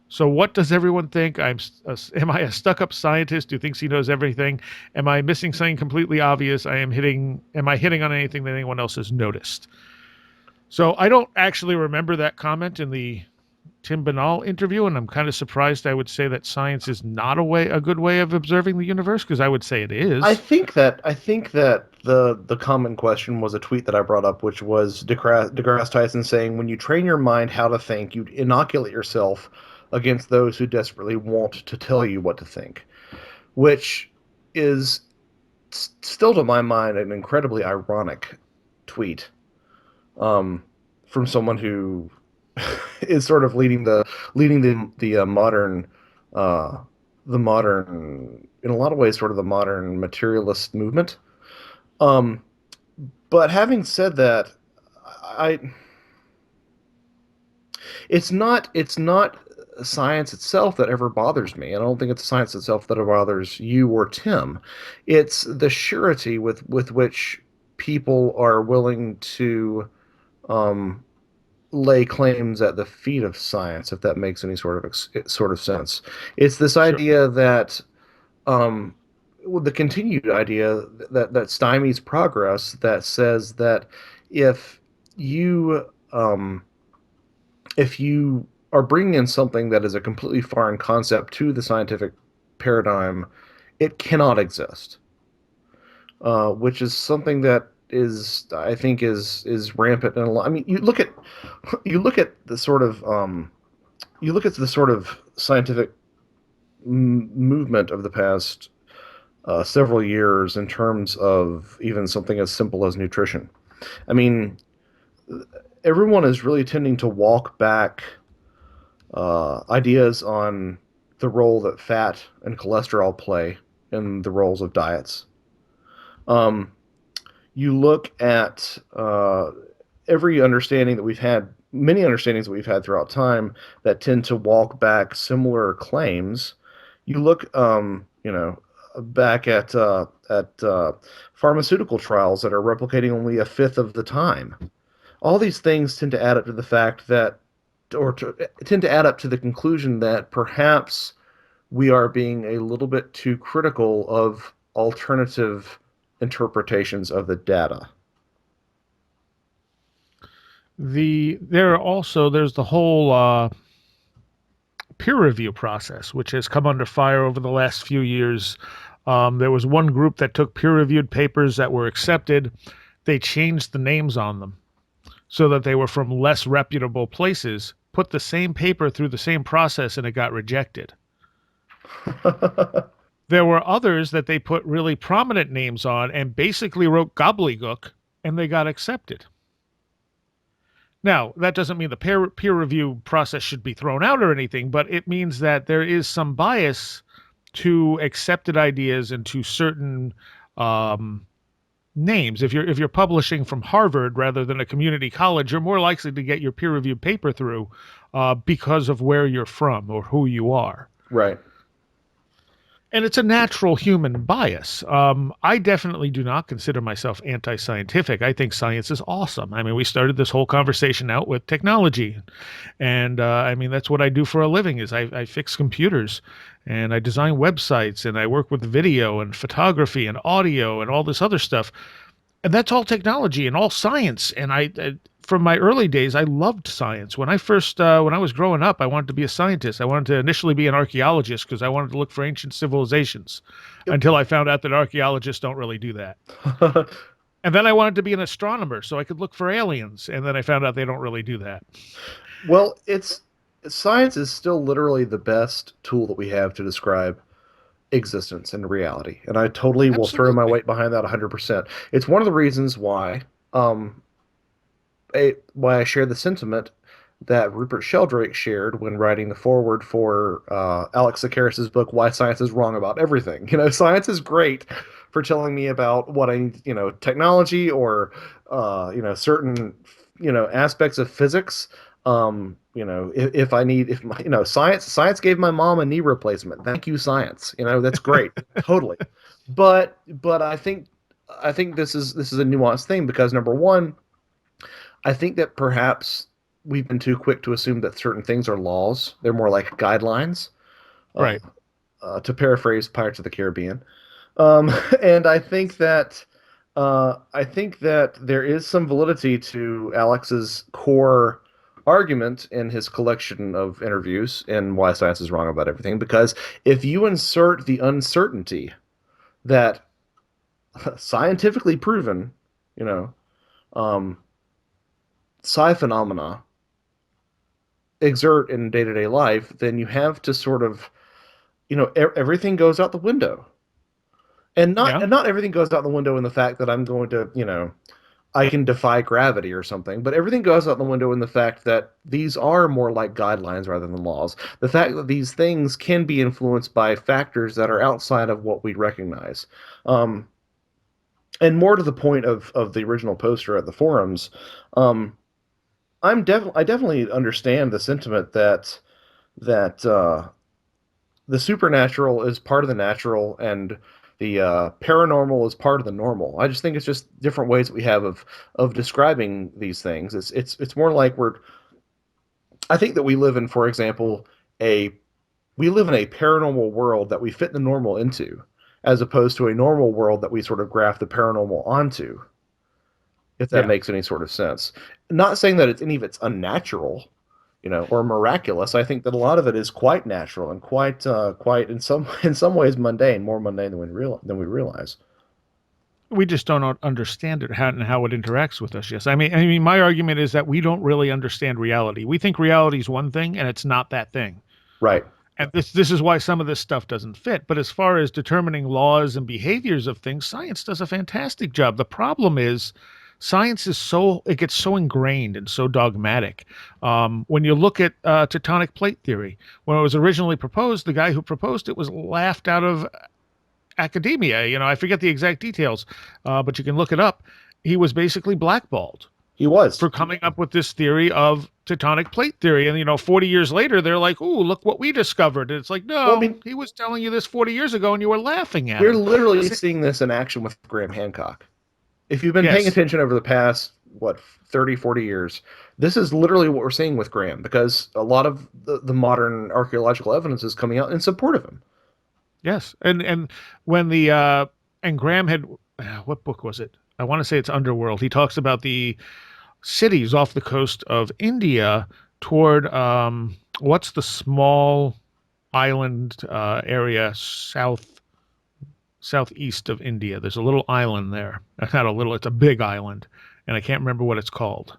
So, what does everyone think? Am I a stuck-up scientist who thinks he knows everything? Am I missing something completely obvious? Am I hitting on anything that anyone else has noticed? So, I don't actually remember that comment in the Tim Binnall interview, and I'm kind of surprised I would say that science is not a good way of observing the universe, because I would say it I is. think that I think that the common question was a tweet that I brought up, which was deGrasse Tyson saying, "When you train your mind how to think, you inoculate yourself against those who desperately want to tell you what to think," which is still, to my mind, an incredibly ironic tweet um, from someone who is sort of leading the uh, modern, in a lot of ways, sort of the modern materialist movement. Um, but having said that, I it's not science itself that ever bothers me. I don't think it's science itself that bothers you or Tim. It's the surety with which people are willing to um, lay claims at the feet of science, if that makes any sort of sense. It's this Sure. idea that um, well, the continued idea that stymies progress, that says that if you if you are bringing in something that is a completely foreign concept to the scientific paradigm, it cannot exist. Which is something that is, I think, is rampant in a lot. I mean, you look at the sort of you look at the sort of scientific movement of the past several years in terms of even something as simple as nutrition. I mean, everyone is really tending to walk back ideas on the role that fat and cholesterol play in the roles of diets. Um, you look at every understanding that we've had, many understandings that we've had throughout time that tend to walk back similar claims. You look, back at pharmaceutical trials that are replicating only a fifth of the time. All these things tend to add up to the fact that, tend to add up to the conclusion that perhaps we are being a little bit too critical of alternative interpretations of the data. There's the whole peer review process, which has come under fire over the last few years. There was one group that took peer reviewed papers that were accepted. They changed the names on them so that they were from less reputable places, put the same paper through the same process, and it got rejected. There were others that they put really prominent names on and basically wrote gobbledygook, and they got accepted. Now, that doesn't mean the peer review process should be thrown out or anything, but it means that there is some bias to accepted ideas and to certain um, names. If you're publishing from Harvard rather than a community college, you're more likely to get your peer reviewed paper through because of where you're from or who you are. Right. And it's a natural human bias. I definitely do not consider myself anti scientific. I think science is awesome. I mean, we started this whole conversation out with technology. And I mean, that's what I do for a living is I fix computers and I design websites and I work with video and photography and audio and all this other stuff. And that's all technology and all science. And from my early days, I loved science. When I was growing up, I wanted to be a scientist. I wanted to initially be an archaeologist because I wanted to look for ancient civilizations Yep. until I found out that archaeologists don't really do that. And then I wanted to be an astronomer so I could look for aliens. And then I found out they don't really do that. Well, it's science is still literally the best tool that we have to describe existence and reality, and I totally will throw my Absolutely. weight behind that 100%. It's one of the reasons um, why I share the sentiment that Rupert Sheldrake shared when writing the foreword for Alex Tsakiris's book, Why Science is Wrong About Everything. You know, science is great for telling me about what I need, technology or, certain, aspects of physics. If I need, if my, science gave my mom a knee replacement. Thank you, science. That's great. Totally. But I think this is a nuanced thing because number one, I think that perhaps we've been too quick to assume that certain things are laws. They're more like guidelines, uh, Right. to paraphrase Pirates of the Caribbean. And I think that there is some validity to Alex's core argument in his collection of interviews in Why Science is Wrong About Everything. Because if you insert the uncertainty that scientifically proven, you know, um, psi phenomena exert in day-to-day life, then you have to sort of, everything goes out the window. And not Yeah. and not everything goes out the window in the fact that I'm going to, I can defy gravity or something, but everything goes out the window in the fact that these are more like guidelines rather than laws. The fact that these things can be influenced by factors that are outside of what we recognize. Um, and more to the point of the original poster at the forums, um, I definitely understand the sentiment that the supernatural is part of the natural and the paranormal is part of the normal. I just think it's just different ways that we have of describing these things. It's more like we're I think that we live in, for example, a we live in a paranormal world that we fit the normal into, as opposed to a normal world that we sort of graft the paranormal onto, if that Yeah. makes any sort of sense. Not saying that it's any of it's unnatural, or miraculous. I think that a lot of it is quite natural and quite in some ways mundane, more mundane than we realize. We just don't understand it how, and how it interacts with us. Yes. I mean, my argument is that we don't really understand reality. We think reality is one thing and it's not that thing. Right. And this is why some of this stuff doesn't fit. But as far as determining laws and behaviors of things, science does a fantastic job. The problem is science is so it gets so ingrained and so dogmatic. When you look at tectonic plate theory, when it was originally proposed, the guy who proposed it was laughed out of academia. I forget the exact details, but you can look it up. He was basically blackballed He was. for coming up with this theory of tectonic plate theory. And 40 years later, they're like, "Ooh, look what we discovered." And it's like, Well, I no, mean, he was telling you this 40 years ago, and you were laughing at we're him. literally seeing this in action with Graham Hancock. If you've been paying Yes, attention over the past, 30, 40 years, this is literally what we're seeing with Graham, because a lot of the modern archaeological evidence is coming out in support of him. yes, and when the and Graham had what book was it? I want to say it's Underworld. He talks about the cities off the coast of India toward what's the small island area southeast of India. There's a little island there. Not a little, it's a big island, and I can't remember what it's called.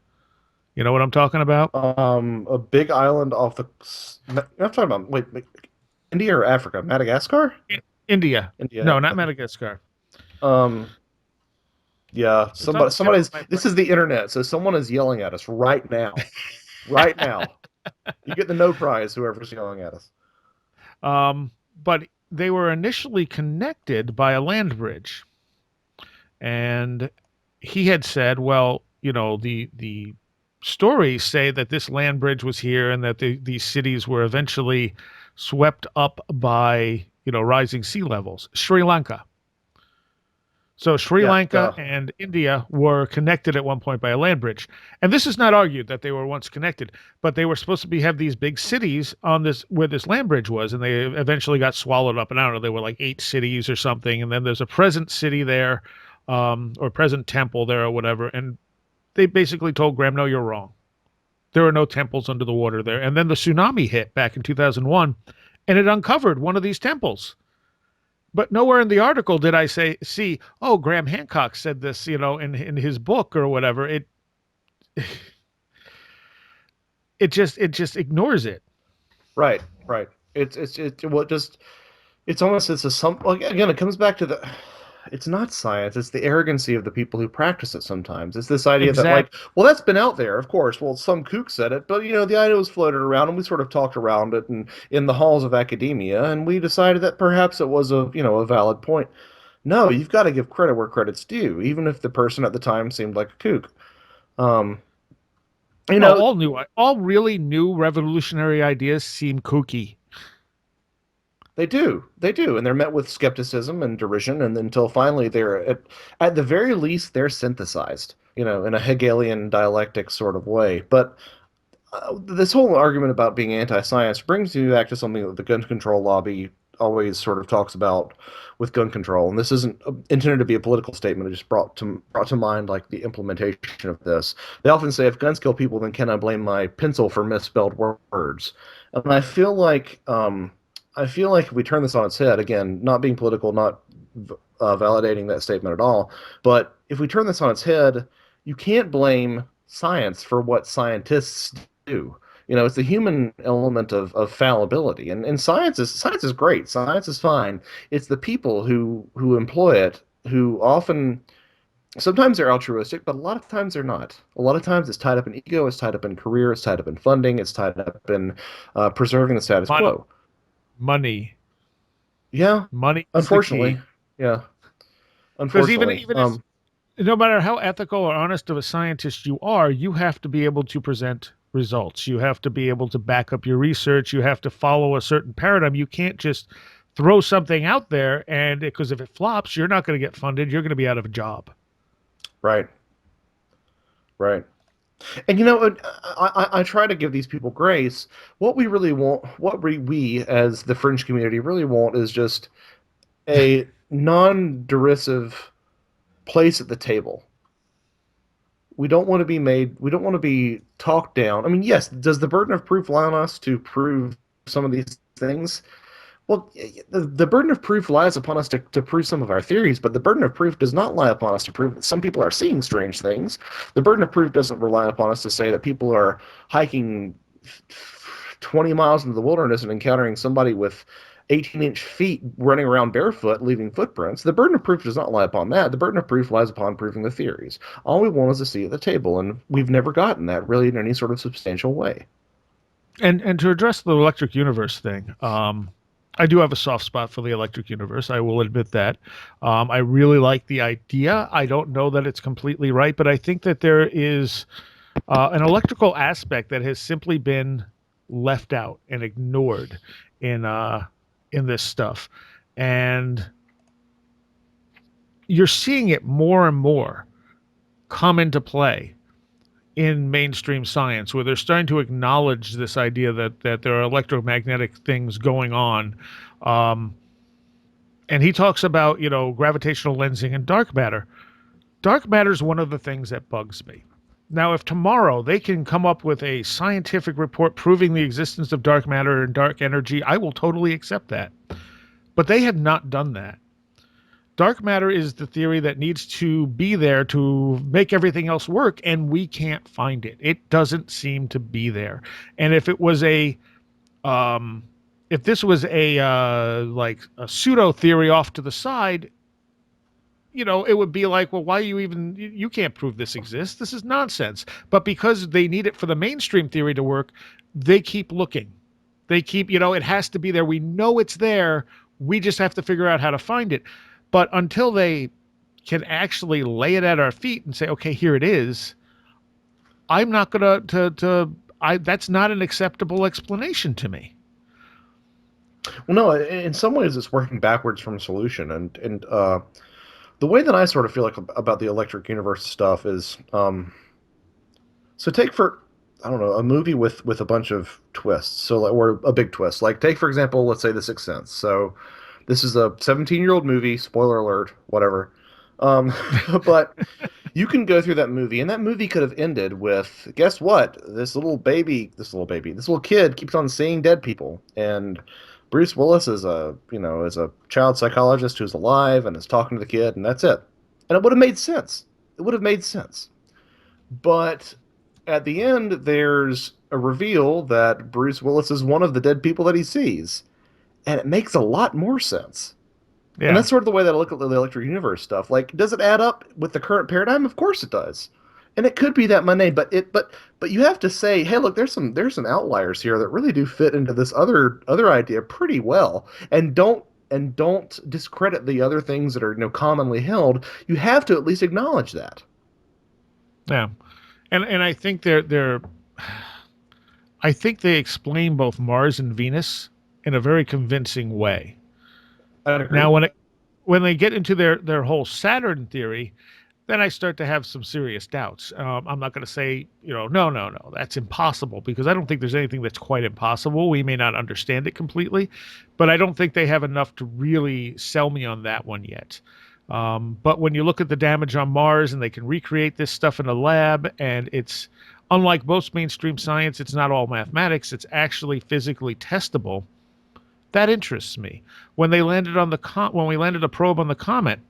You know what I'm talking about? A big island off the. I'm talking about, wait, India or Africa? Madagascar? India. India. No, not Madagascar. Um, yeah. It's on the tip of Somebody's. my This is the internet, so someone is yelling at us right now. Right now. You get the no prize, whoever's yelling at us. brain. But they were initially connected by a land bridge, and he had said, well, the stories say that this land bridge was here and that these cities were eventually swept up by rising sea levels. Sri Lanka. So Sri Yeah. Lanka and India were connected at one point by a land bridge. And this is not argued that they were once connected, but they were supposed to have these big cities on this where this land bridge was, and they eventually got swallowed up. And I don't know, they were like 8 cities or something. And then there's a present city there, or present temple there or whatever. And they basically told Graham, no, you're wrong. There are no temples under the water there. And then the tsunami hit back in 2001, and it uncovered one of these temples. But nowhere in the article did I see, oh, Graham Hancock said this, in his book or whatever. It just ignores it. Right. Right. It's almost it's a some well, again it comes back to the it's not science, it's the arrogancy of the people who practice it sometimes. It's this idea that, like, Exact. well, that's been out there, of course. Well, some kook said it, but the idea was floated around and we sort of talked around it and in the halls of academia, and we decided that perhaps it was a valid point. No, you've got to give credit where credit's due, even if the person at the time seemed like a kook. Um, you Well, know, all really new revolutionary ideas seem kooky. they do, and they're met with skepticism and derision, and until finally they're at the very least they're synthesized, in a Hegelian dialectic sort of way. But this whole argument about being anti-science brings you back to something that the gun control lobby always sort of talks about with gun control, and this isn't intended to be a political statement. It just brought to mind, like, the implementation of this. They often say, if guns kill people, then can I blame my pencil for misspelled words? And I feel like if we turn this on its head, again, not being political, not validating that statement at all, but if we turn this on its head, you can't blame science for what scientists do. It's the human element of fallibility, and science is great. Science is fine. It's the people who employ it who often sometimes they're altruistic, but a lot of times they're not. A lot of times it's tied up in ego, it's tied up in career, it's tied up in funding, it's tied up in preserving the status Money, quo. money, Yeah, money is the unfortunately. key. Yeah, Because even unfortunately. even if no matter how ethical or honest of a scientist you are, you have to be able to present results. You have to be able to back up your research. You have to follow a certain paradigm. You can't just throw something out there, and because if it flops, you're not going to get funded. You're going to be out of a job. Right, right. And I try to give these people grace. What we really want, what we as the fringe community really want, is just a non-derisive place at the table. We don't want to be made. We don't want to be talked down. I mean, yes, does the burden of proof lie on us to prove some of these things? Well, the burden of proof lies upon us to prove some of our theories, but the burden of proof does not lie upon us to prove that some people are seeing strange things. The burden of proof doesn't rely upon us to say that people are hiking 20 miles into the wilderness and encountering somebody with 18-inch feet running around barefoot, leaving footprints. The burden of proof does not lie upon that. The burden of proof lies upon proving the theories. All we want is a seat at the table, and we've never gotten that really in any sort of substantial way. And to address the electric universe thing, I do have a soft spot for the electric universe. I will admit that. I really like the idea. I don't know that it's completely right, but I think that there is an electrical aspect that has simply been left out and ignored in in this stuff, and you're seeing it more and more come into play in mainstream science, where they're starting to acknowledge this idea that there are electromagnetic things going on. Um, and he talks about gravitational lensing and dark matter. Dark matter is one of the things that bugs me. Now, if tomorrow they can come up with a scientific report proving the existence of dark matter and dark energy, I will totally accept that. But they have not done that. Dark matter is the theory that needs to be there to make everything else work, and we can't find it. It doesn't seem to be there. And um, if this was a like a pseudo theory off to the side, it would be like, well, why you even you can't prove this exists. This is nonsense. But because they need it for the mainstream theory to work, they keep looking. They keep, it has to be there. We know it's there. We just have to figure out how to find it. But until they can actually lay it at our feet and say, okay, here it is, I'm not gonna to I that's not an acceptable explanation to me. Well, no, in some ways it's working backwards from a solution, and the way that I sort of feel like about the electric universe stuff is, so take for I don't know, a movie with a bunch of twists, so like, or a big twist. Like take for example, let's say The Sixth Sense. So this is a 17-year-old movie. Spoiler alert, whatever. Um, but you can go through that movie, and that movie could have ended with, guess what? This little kid keeps on seeing dead people, and Bruce Willis is a child psychologist who's alive and is talking to the kid, and that's it. And it would have made sense. It would have made sense. But at the end, there's a reveal that Bruce Willis is one of the dead people that he sees, and it makes a lot more sense. And Yeah. that's sort of the way that I look at the electric universe stuff. Like, does it add up with the current paradigm? Of course it does. And it could be that mundane, but you have to say, hey, look, there's some outliers here that really do fit into this other idea pretty well, and don't discredit the other things that are commonly held. You have to at least acknowledge that. Yeah. And I think they explain both Mars and Venus in a very convincing way. I'd agree. Now, when they get into their whole Saturn theory, then I start to have some serious doubts. I'm not going to say, no, no, no, that's impossible, because I don't think there's anything that's quite impossible. We may not understand it completely, but I don't think they have enough to really sell me on that one yet. But when you look at the damage on Mars and they can recreate this stuff in a lab, and it's unlike most mainstream science, it's not all mathematics, it's actually physically testable. That interests me. When we landed a probe on the comet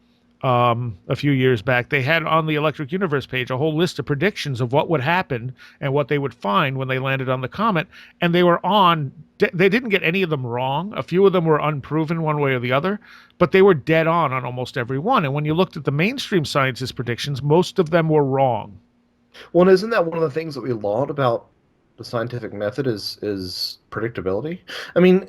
a few years back, they had on the Electric Universe page a whole list of predictions of what would happen and what they would find when they landed on the comet, and they were on. They didn't get any of them wrong. A few of them were unproven one way or the other, but they were dead on almost every one. And when you looked at the mainstream science's predictions, most of them were wrong. Well, and isn't that one of the things that we laud about the scientific method is predictability? I mean,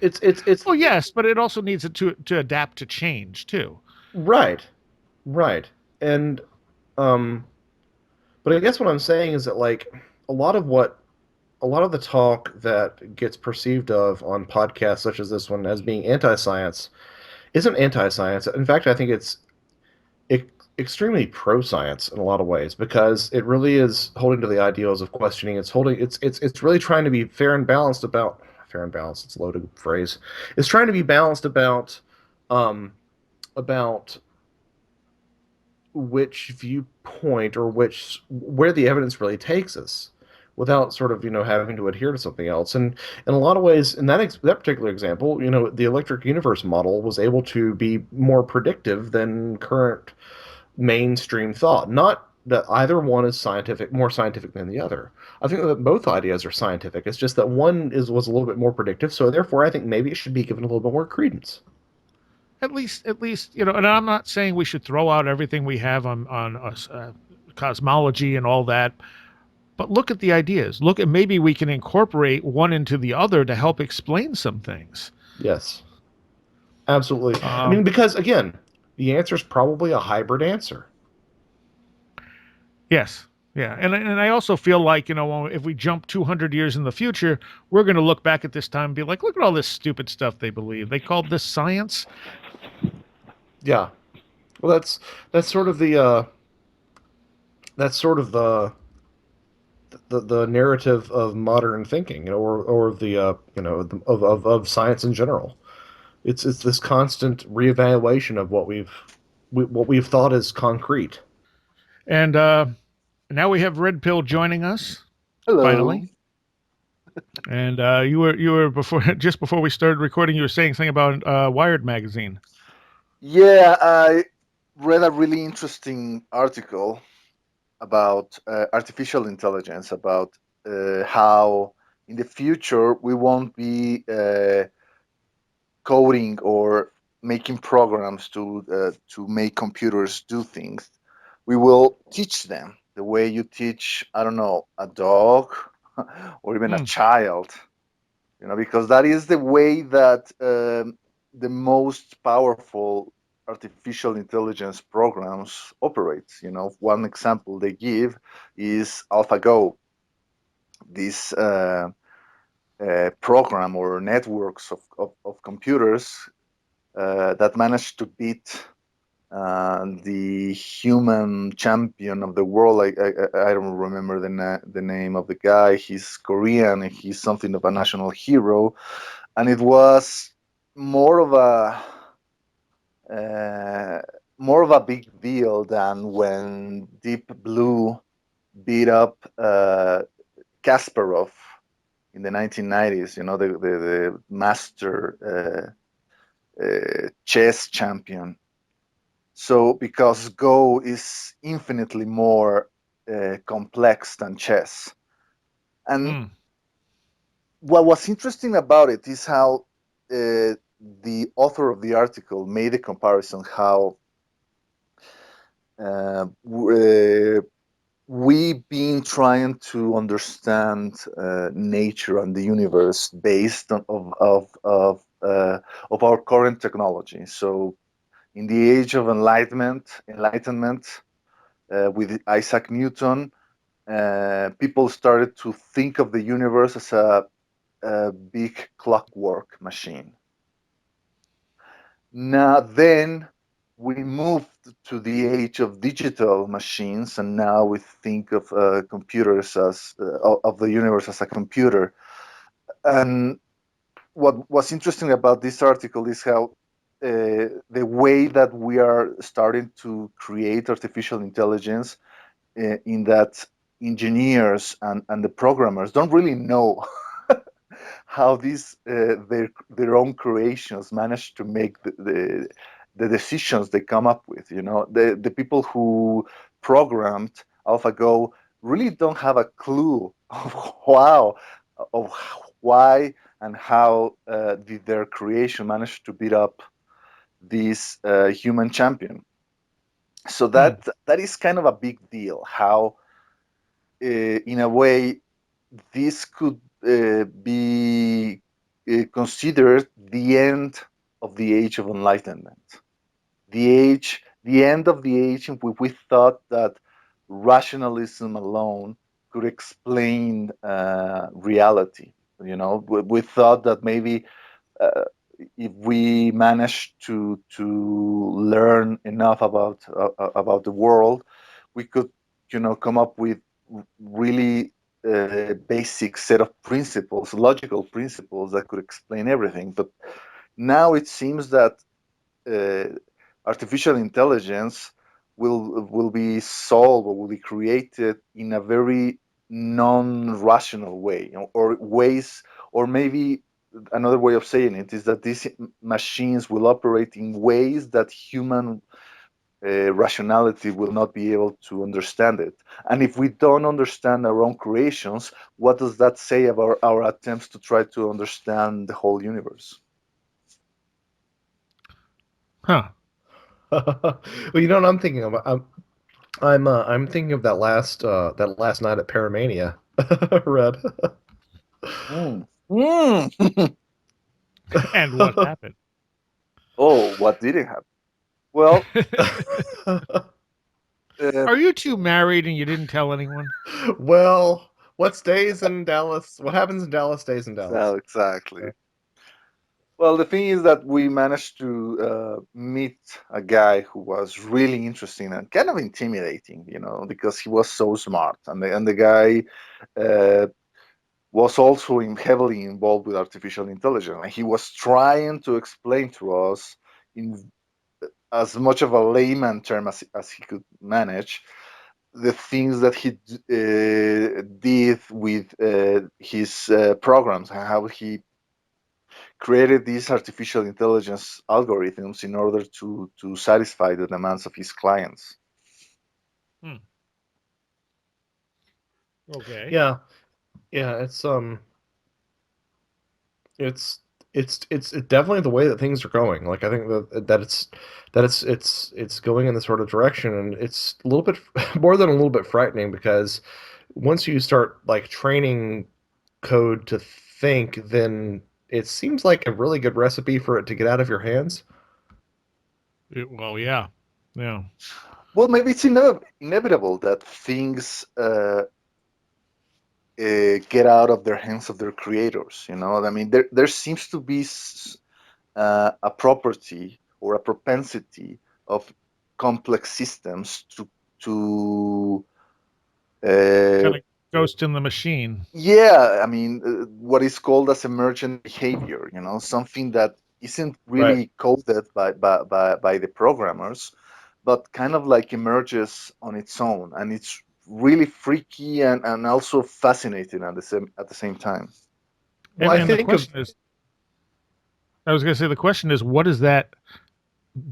it's Well, yes, but it also needs it to adapt to change too. right, right, and um, but I guess what I'm saying is that like a lot of what a lot of the talk that gets perceived of on podcasts such as this one as being anti-science isn't anti-science. In fact, I think it extremely pro science in a lot of ways because it really is holding to the ideals of questioning. It's really trying to be fair and balanced about fair and balanced. It's a loaded phrase. It's trying to be balanced um about which viewpoint or which where the evidence really takes us without sort of having to adhere to something else. And in a lot of ways, in that particular example, the electric universe model was able to be more predictive than current mainstream thought. Not that either one is more scientific than the other. I think that both ideas are scientific. It's just that one was a little bit more predictive, so therefore I think maybe it should be given a little bit more credence. At least, and I'm not saying we should throw out everything we have on cosmology and all that, but look at the ideas. Look at maybe we can incorporate one into the other to help explain some things. Yes, absolutely. I Um, mean, because again, the answer is probably a hybrid answer. yes, yeah, and I also feel like if we jump 200 years in the future, we're going to look back at this time and be like, look at all this stupid stuff they believe. They called this science. Yeah. Well, that's sort of the narrative of modern thinking, or the of science in general. It's this constant reevaluation of what we've thought is concrete. And now we have Red Pill joining us Hello. finally. And you were before just before we started recording, you were saying something about Wired magazine. Yeah, I read a really interesting article about artificial intelligence, about how in the future we won't be coding or making programs to make computers do things. We will teach them the way you teach, I don't know, a dog or even a Hmm. child. Because that is the way that the most powerful artificial intelligence programs operates. One example they give is AlphaGo, this program or networks of computers that managed to beat the human champion of the world. I don't remember the name of the guy. He's Korean. He's something of a national hero, and it was more of a uh, more of a big deal than when Deep Blue beat up Kasparov in the 1990s. The master chess champion. So because Go is infinitely more complex than chess, and Hmm. what was interesting about it is how the author of the article made a comparison how uh, we've been trying to understand nature and the universe based on of our current technology. So in the age of enlightenment with Isaac Newton, people started to think of the universe as a big clockwork machine. Now, then we moved to the age of digital machines, and now we think of computers as of the universe as a computer. And what was interesting about this article is how the way that we are starting to create artificial intelligence, in that engineers and the programmers don't really know how these their own creations manage to make the decisions they come up with. The people who programmed AlphaGo really don't have a clue of of why and how did their creation manage to beat up this human champion. So Hmm. that is kind of a big deal. How in a way this could be considered the end of the age of enlightenment, the end of the age in which we thought that rationalism alone could explain reality. We thought that maybe if we manage to learn enough about the world, we could, come up with really basic set of principles, logical principles that could explain everything. But now it seems that uh, artificial intelligence will be solved or will be created in a very non-rational way, or ways, or maybe another way of saying it is that these machines will operate in ways that human rationality will not be able to understand it. And if we don't understand our own creations, what does that say about our attempts to try to understand the whole universe? Huh. Well, you know what I'm thinking of? I'm thinking of that last night at Paramania. Red. Mm. Mm. And what happened? Oh, what didn't happen? Well, uh, Are you two married and you didn't tell anyone? Well, what stays in Dallas? What happens in Dallas stays in Dallas. so exactly. Well, the thing is that we managed to meet a guy who was really interesting and kind of intimidating, because he was so smart, and the guy uh, was also heavily involved with artificial intelligence, and he was trying to explain to us in as much of a layman term as he could manage the things that he did with his programs, and how he created these artificial intelligence algorithms in order to satisfy the demands of his clients. Hmm. Okay. Yeah, yeah. It's it's definitely the way that things are going. Like I think that it's going in this sort of direction, and it's a little bit more than a little bit frightening because once you start like training code to think, then it seems like a really good recipe for it to get out of your hands. Well, yeah. Yeah. Well, maybe it's inevitable that things get out of their hands of their creators. I mean, there seems to be a property or a propensity of complex systems to uh, Kind of ghost in the machine. yeah, I mean, what is called as emergent behavior, something that isn't Right. really coded by the programmers, but kind of like emerges on its own. And it's really freaky and also fascinating at the same time. Well, And I and the think of question is, I was going to say, the question is, what does that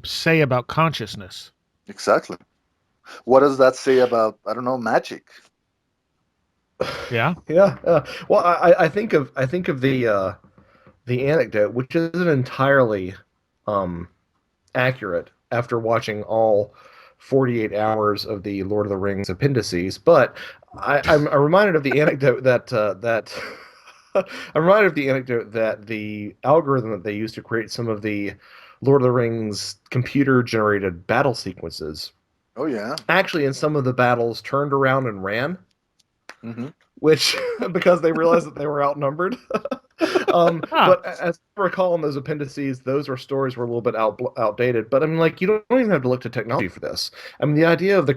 say about consciousness? Exactly. What does that say about, I don't know, magic? Yeah. yeah. Well, I think of the anecdote, which isn't entirely um, accurate after watching all 48 hours of the Lord of the Rings appendices. But I'm reminded of the anecdote that I'm reminded of the anecdote that the algorithm that they used to create some of the Lord of the Rings computer generated battle sequences Oh, yeah. actually in some of the battles turned around and ran, Hmm. which because they realized that they were outnumbered. Ah, But as I recall in those appendices, those were stories were a little bit outdated. But I mean, like you don't even have to look to technology for this. I mean, the idea of the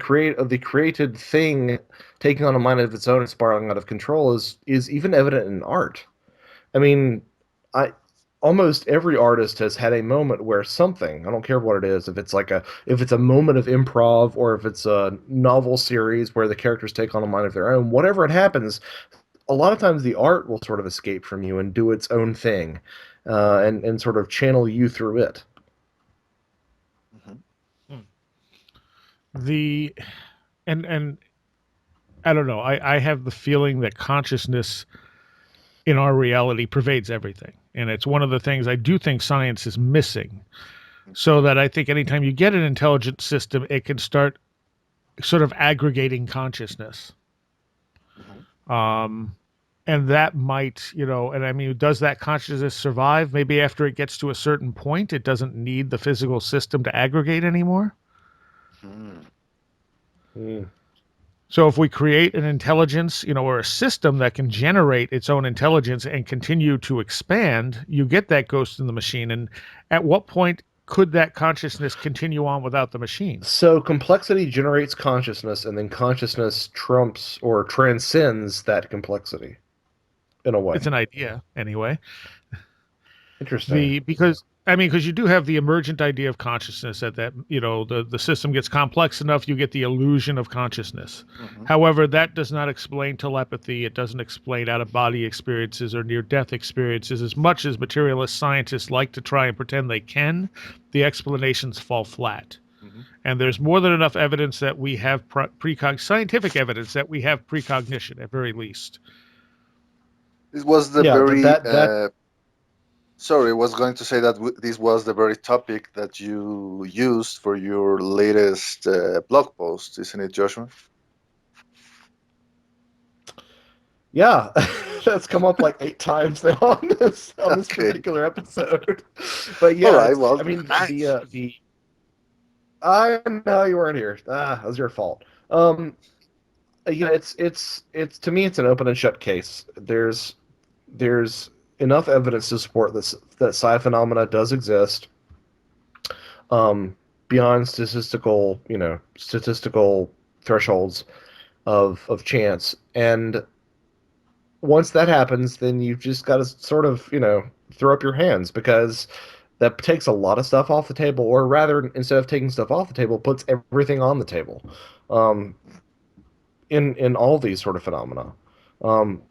created thing taking on a mind of its own and spiraling out of control is even evident in art. I mean, I almost every artist has had a moment where something, I don't care what it is, if it's a moment of improv or if it's a novel series where the characters take on a mind of their own, whatever it happens, a lot of times the art will sort of escape from you and do its own thing, and sort of channel you through it. Hmm. hmm. the and I don't know. I have the feeling that consciousness in our reality pervades everything, and it's one of the things I do think science is missing. So that I think anytime you get an intelligent system, it can start sort of aggregating consciousness. Hmm. Um, and that might, and I mean, does that consciousness survive? Maybe after it gets to a certain point, it doesn't need the physical system to aggregate anymore. Hmm. Mm. So if we create an intelligence, or a system that can generate its own intelligence and continue to expand, you get that ghost in the machine. And at what point could that consciousness continue on without the machine? So complexity generates consciousness, and then consciousness trumps or transcends that complexity in a It's way. an idea, anyway. Interesting. Because you do have the emergent idea of consciousness that the system gets complex enough, you get the illusion of consciousness. Hmm. However, that does not explain telepathy. It doesn't explain out of body experiences or near death experiences. As much as materialist scientists like to try and pretend they can, the explanations fall flat. Hmm. And there's more than enough evidence that we have scientific evidence that we have precognition at very least. This was the Yeah, very that sorry, I was going to say that this was the very topic that you used for your latest blog post, isn't it, Joshua? yeah, that's come up like 8 times now on this Okay. particular episode. But All yeah, right. it's Well, I mean nice. the I know you weren't here. That was your fault. Yeah, it's to me it's an open and shut case. There's enough evidence to support this that psi phenomena does exist, um, beyond statistical thresholds of chance. And once that happens, then you've just got to sort of throw up your hands, because that takes a lot of stuff off the table, or rather, instead of taking stuff off the table, puts everything on the table. Um, in all these sort of phenomena. Um,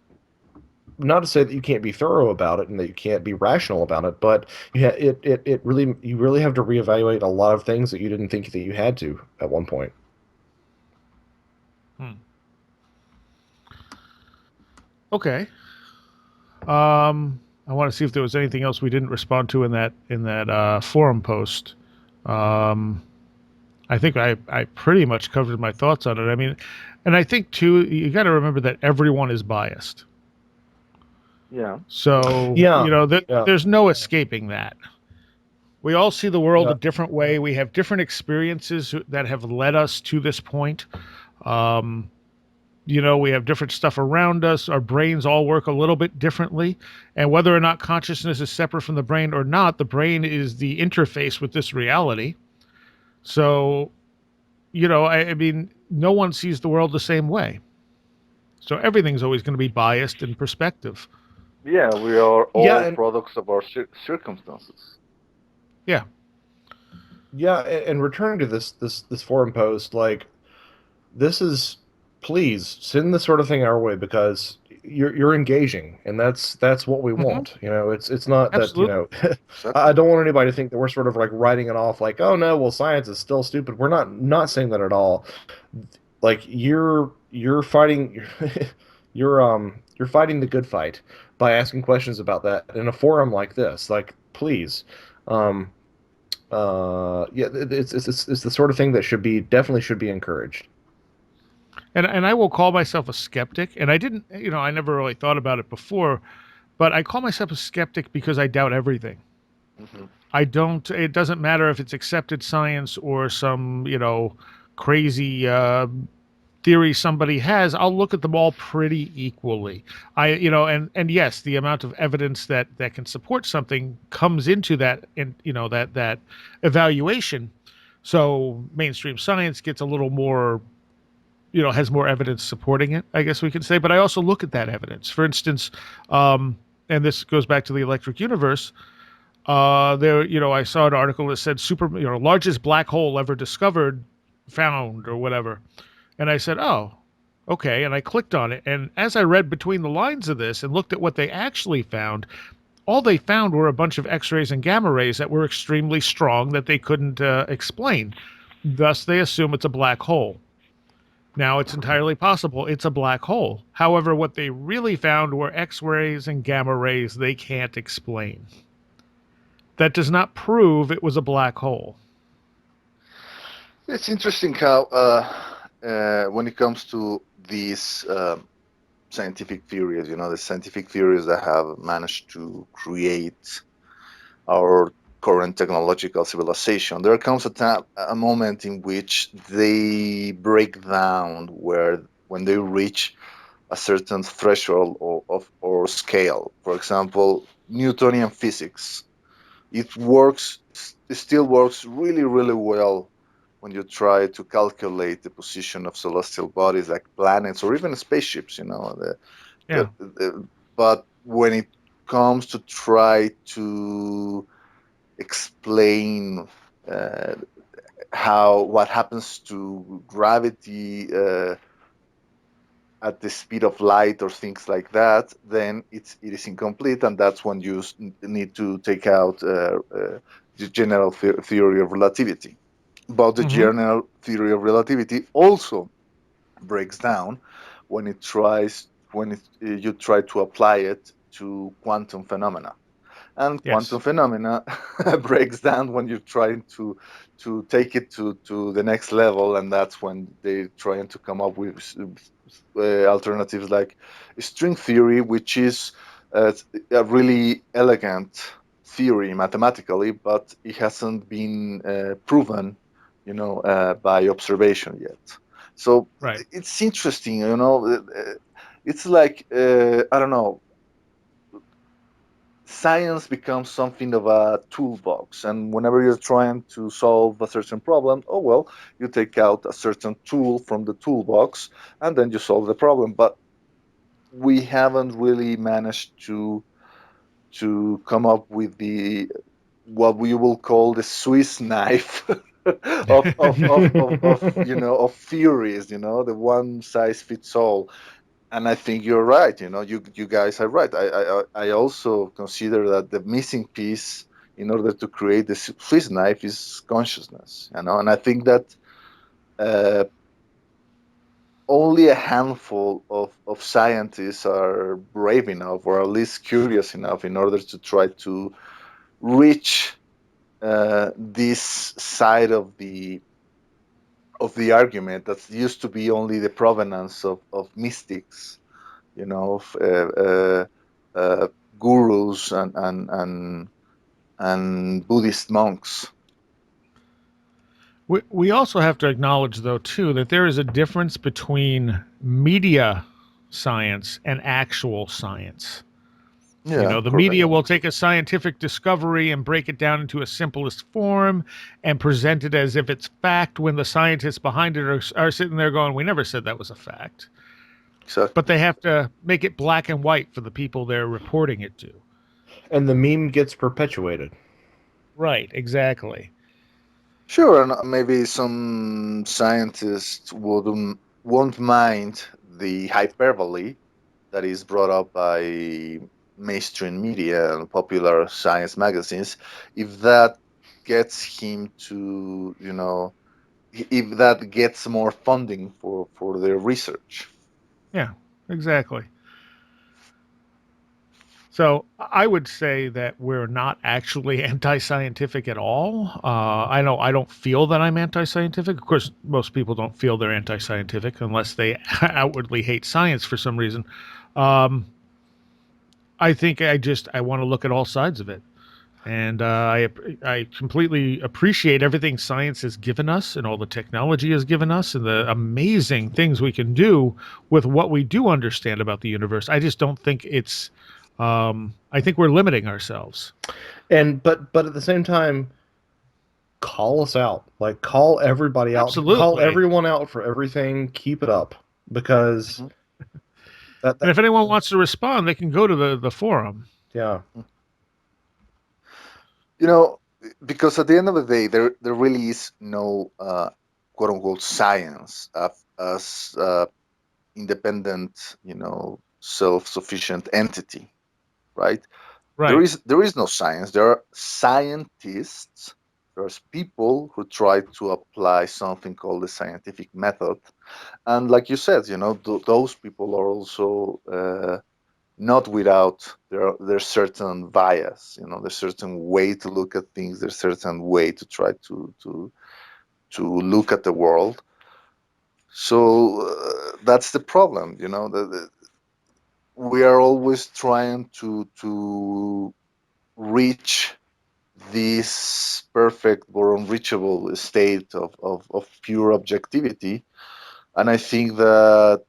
Not to say that you can't be thorough about it and that you can't be rational about it, but you really have to reevaluate a lot of things that you didn't think that you had to at one point. Hmm. Okay. I want to see if there was anything else we didn't respond to in that forum post. Um, I think I pretty much covered my thoughts on it. I mean, and I think too, you got to remember that everyone is biased. Yeah. So Yeah, yeah, there's no escaping that. We all see the world a yeah. different way. We have different experiences that have led us to this point. Um, we have different stuff around us. Our brains all work a little bit differently. And whether or not consciousness is separate from the brain or not, the brain is the interface with this reality. So, I mean, no one sees the world the same way. So everything's always going to be biased in perspective. Yeah, we are Yeah, all and products of our circumstances. Yeah. and returning to this forum post, like, this is, please send this sort of thing our way, because you're engaging, and that's what we Hmm. want. It's not that, Absolutely. I Exactly. don't want anybody to think that we're sort of like writing it off like, oh no, well, science is still stupid. We're not saying that at all. Like, you're fighting you're fighting the good fight by asking questions about that in a forum like this. Like, please. um yeah, it's the sort of thing that definitely should be encouraged. And I will call myself a skeptic. And I didn't, I never really thought about it before, but I call myself a skeptic because I doubt everything. Hmm. I don't. It doesn't matter if it's accepted science or some, crazy theory somebody has. I'll look at them all pretty equally. And yes, the amount of evidence that can support something comes into that, and that evaluation. So mainstream science gets a little more, has more evidence supporting it, I guess we could say. But I also look at that evidence. For instance, um, and this goes back to the electric universe. I saw an article that said largest black hole ever discovered, found, or whatever. And I said, oh, okay. And I clicked on it. And as I read between the lines of this and looked at what they actually found, all they found were a bunch of X rays and gamma rays that were extremely strong that they couldn't explain. Thus, they assume it's a black hole. Now, it's entirely possible it's a black hole. However, what they really found were X rays and gamma rays they can't explain. That does not prove it was a black hole. It's interesting how, when it comes to these scientific theories, the scientific theories that have managed to create our current technological civilization. There comes a moment in which they break down when they reach a certain threshold or scale. For example, Newtonian physics. It still works really, really well when you try to calculate the position of celestial bodies like planets or even spaceships. Yeah. But when it comes to try to explain uh, what happens to gravity at the speed of light or things like that, then it is incomplete, and that's when you need to take out the general theory of relativity. But the Hmm. general theory of relativity also breaks down when you try to apply it to quantum phenomena. And quantum Yes. phenomena breaks down when you're trying to take it to the next level, and that's when they're trying to come up with alternatives like string theory, which is a really elegant theory mathematically, but it hasn't been proven, by observation yet. So Right. it's interesting. It's like I don't know, science becomes something of a toolbox, and whenever you're trying to solve a certain problem, oh well, you take out a certain tool from the toolbox and then you solve the problem. But we haven't really managed to come up with the what we will call the Swiss knife of theories, the one size fits all. And I think you're right. You guys are right. I also consider that the missing piece in order to create the Swiss knife is consciousness. And I think that uh, only a handful of scientists are brave enough, or at least curious enough, in order to try to reach this side of the argument that used to be only the provenance of mystics, of gurus and Buddhist monks. We also have to acknowledge, though, too, that there is a difference between media science and actual science. Yeah, The correct. media will take a scientific discovery and break it down into a simplest form and present it as if it's fact when the scientists behind it are sitting there going, we never said that was a fact. But Exactly. they have to make it black and white for the people they're reporting it to. And the meme gets perpetuated. Right, exactly. Sure, and maybe some scientists won't mind the hyperbole that is brought up by mainstream media and popular science magazines, if that gets him to, if that gets more funding for their research. Yeah, exactly. So I would say that we're not actually anti-scientific at all. I don't feel that I'm anti-scientific. Of course, most people don't feel they're anti-scientific unless they outwardly hate science for some reason. Um, I think I want to look at all sides of it, and I completely appreciate everything science has given us and all the technology has given us and the amazing things we can do with what we do understand about the universe. I just don't think it's I think we're limiting ourselves. And but at the same time, call us out. Like call everybody out. Call Absolutely. everyone out for everything. Keep it up because Mhm. And that if anyone wants to respond, they can go to the forum. yeah. You know, because at the end of the day, there really is no quote unquote science as independent, self-sufficient entity, right? There Right. is there is no science. There are scientists. There's people who try to apply something called the scientific method, and like you said, those people are also not without their certain bias. There's certain way to look at things. There's certain way to try to look at the world. So that's the problem. We are always trying to reach this perfect or unreachable state of pure objectivity. And I think that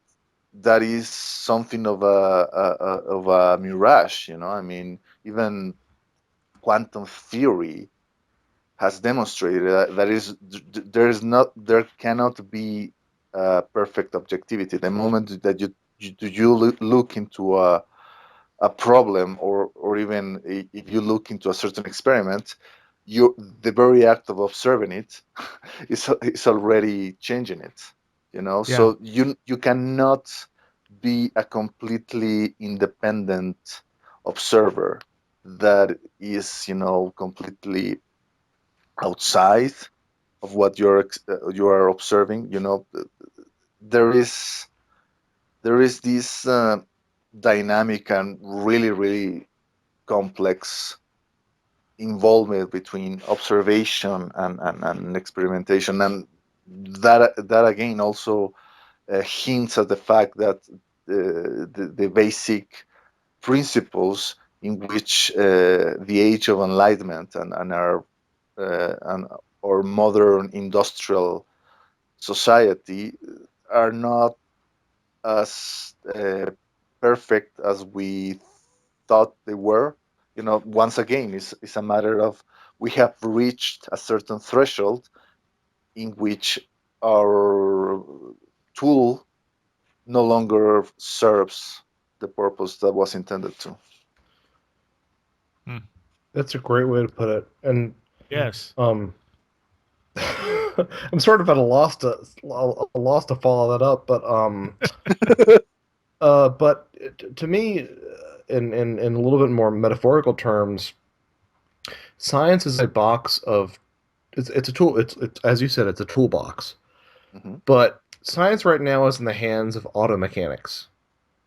is something of a mirage. I mean, even quantum theory has demonstrated that there cannot be perfect objectivity. The moment that you look into a problem, or even if you look into a certain experiment, the very act of observing it is already changing it. Yeah. So you cannot be a completely independent observer that is completely outside of what you are observing. There is this dynamic and really, really complex involvement between observation and experimentation, and that again also hints at the fact that the basic principles in which the age of enlightenment and our modern industrial society are not as perfect as we thought they were. Once again, it's a matter of we have reached a certain threshold in which our tool no longer serves the purpose that was intended to. That's a great way to put it. And Yes. um, I'm sort of at a loss to follow that up. But to me, in a little bit more metaphorical terms, science is a box of it's a tool. It's as you said, it's a toolbox. Mm-hmm. But science right now is in the hands of auto mechanics,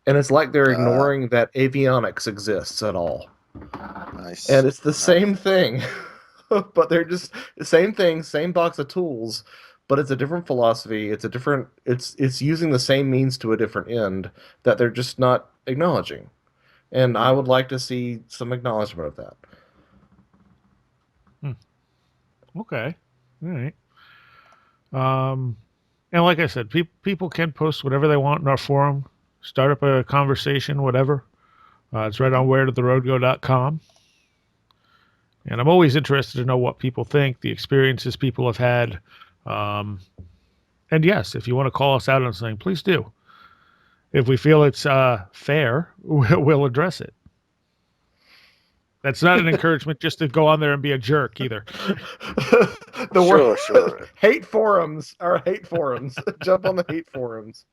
and it's like they're ignoring that avionics exists at all. Nice. And it's the same thing, but they're just the same thing, same box of tools, but it's a different philosophy. It's using the same means to a different end that they're just not acknowledging. And I would like to see some acknowledgement of that. Okay. All right. And like I said, people can post whatever they want in our forum, start up a conversation, whatever. It's right on wheretotheroadgo.com. And I'm always interested to know what people think, the experiences people have had. Um, and yes, if you want to call us out on something, please do. If we feel it's fair, we'll address it. That's not an encouragement just to go on there and be a jerk either. The word Sure. hate forums. Jump on the hate forums.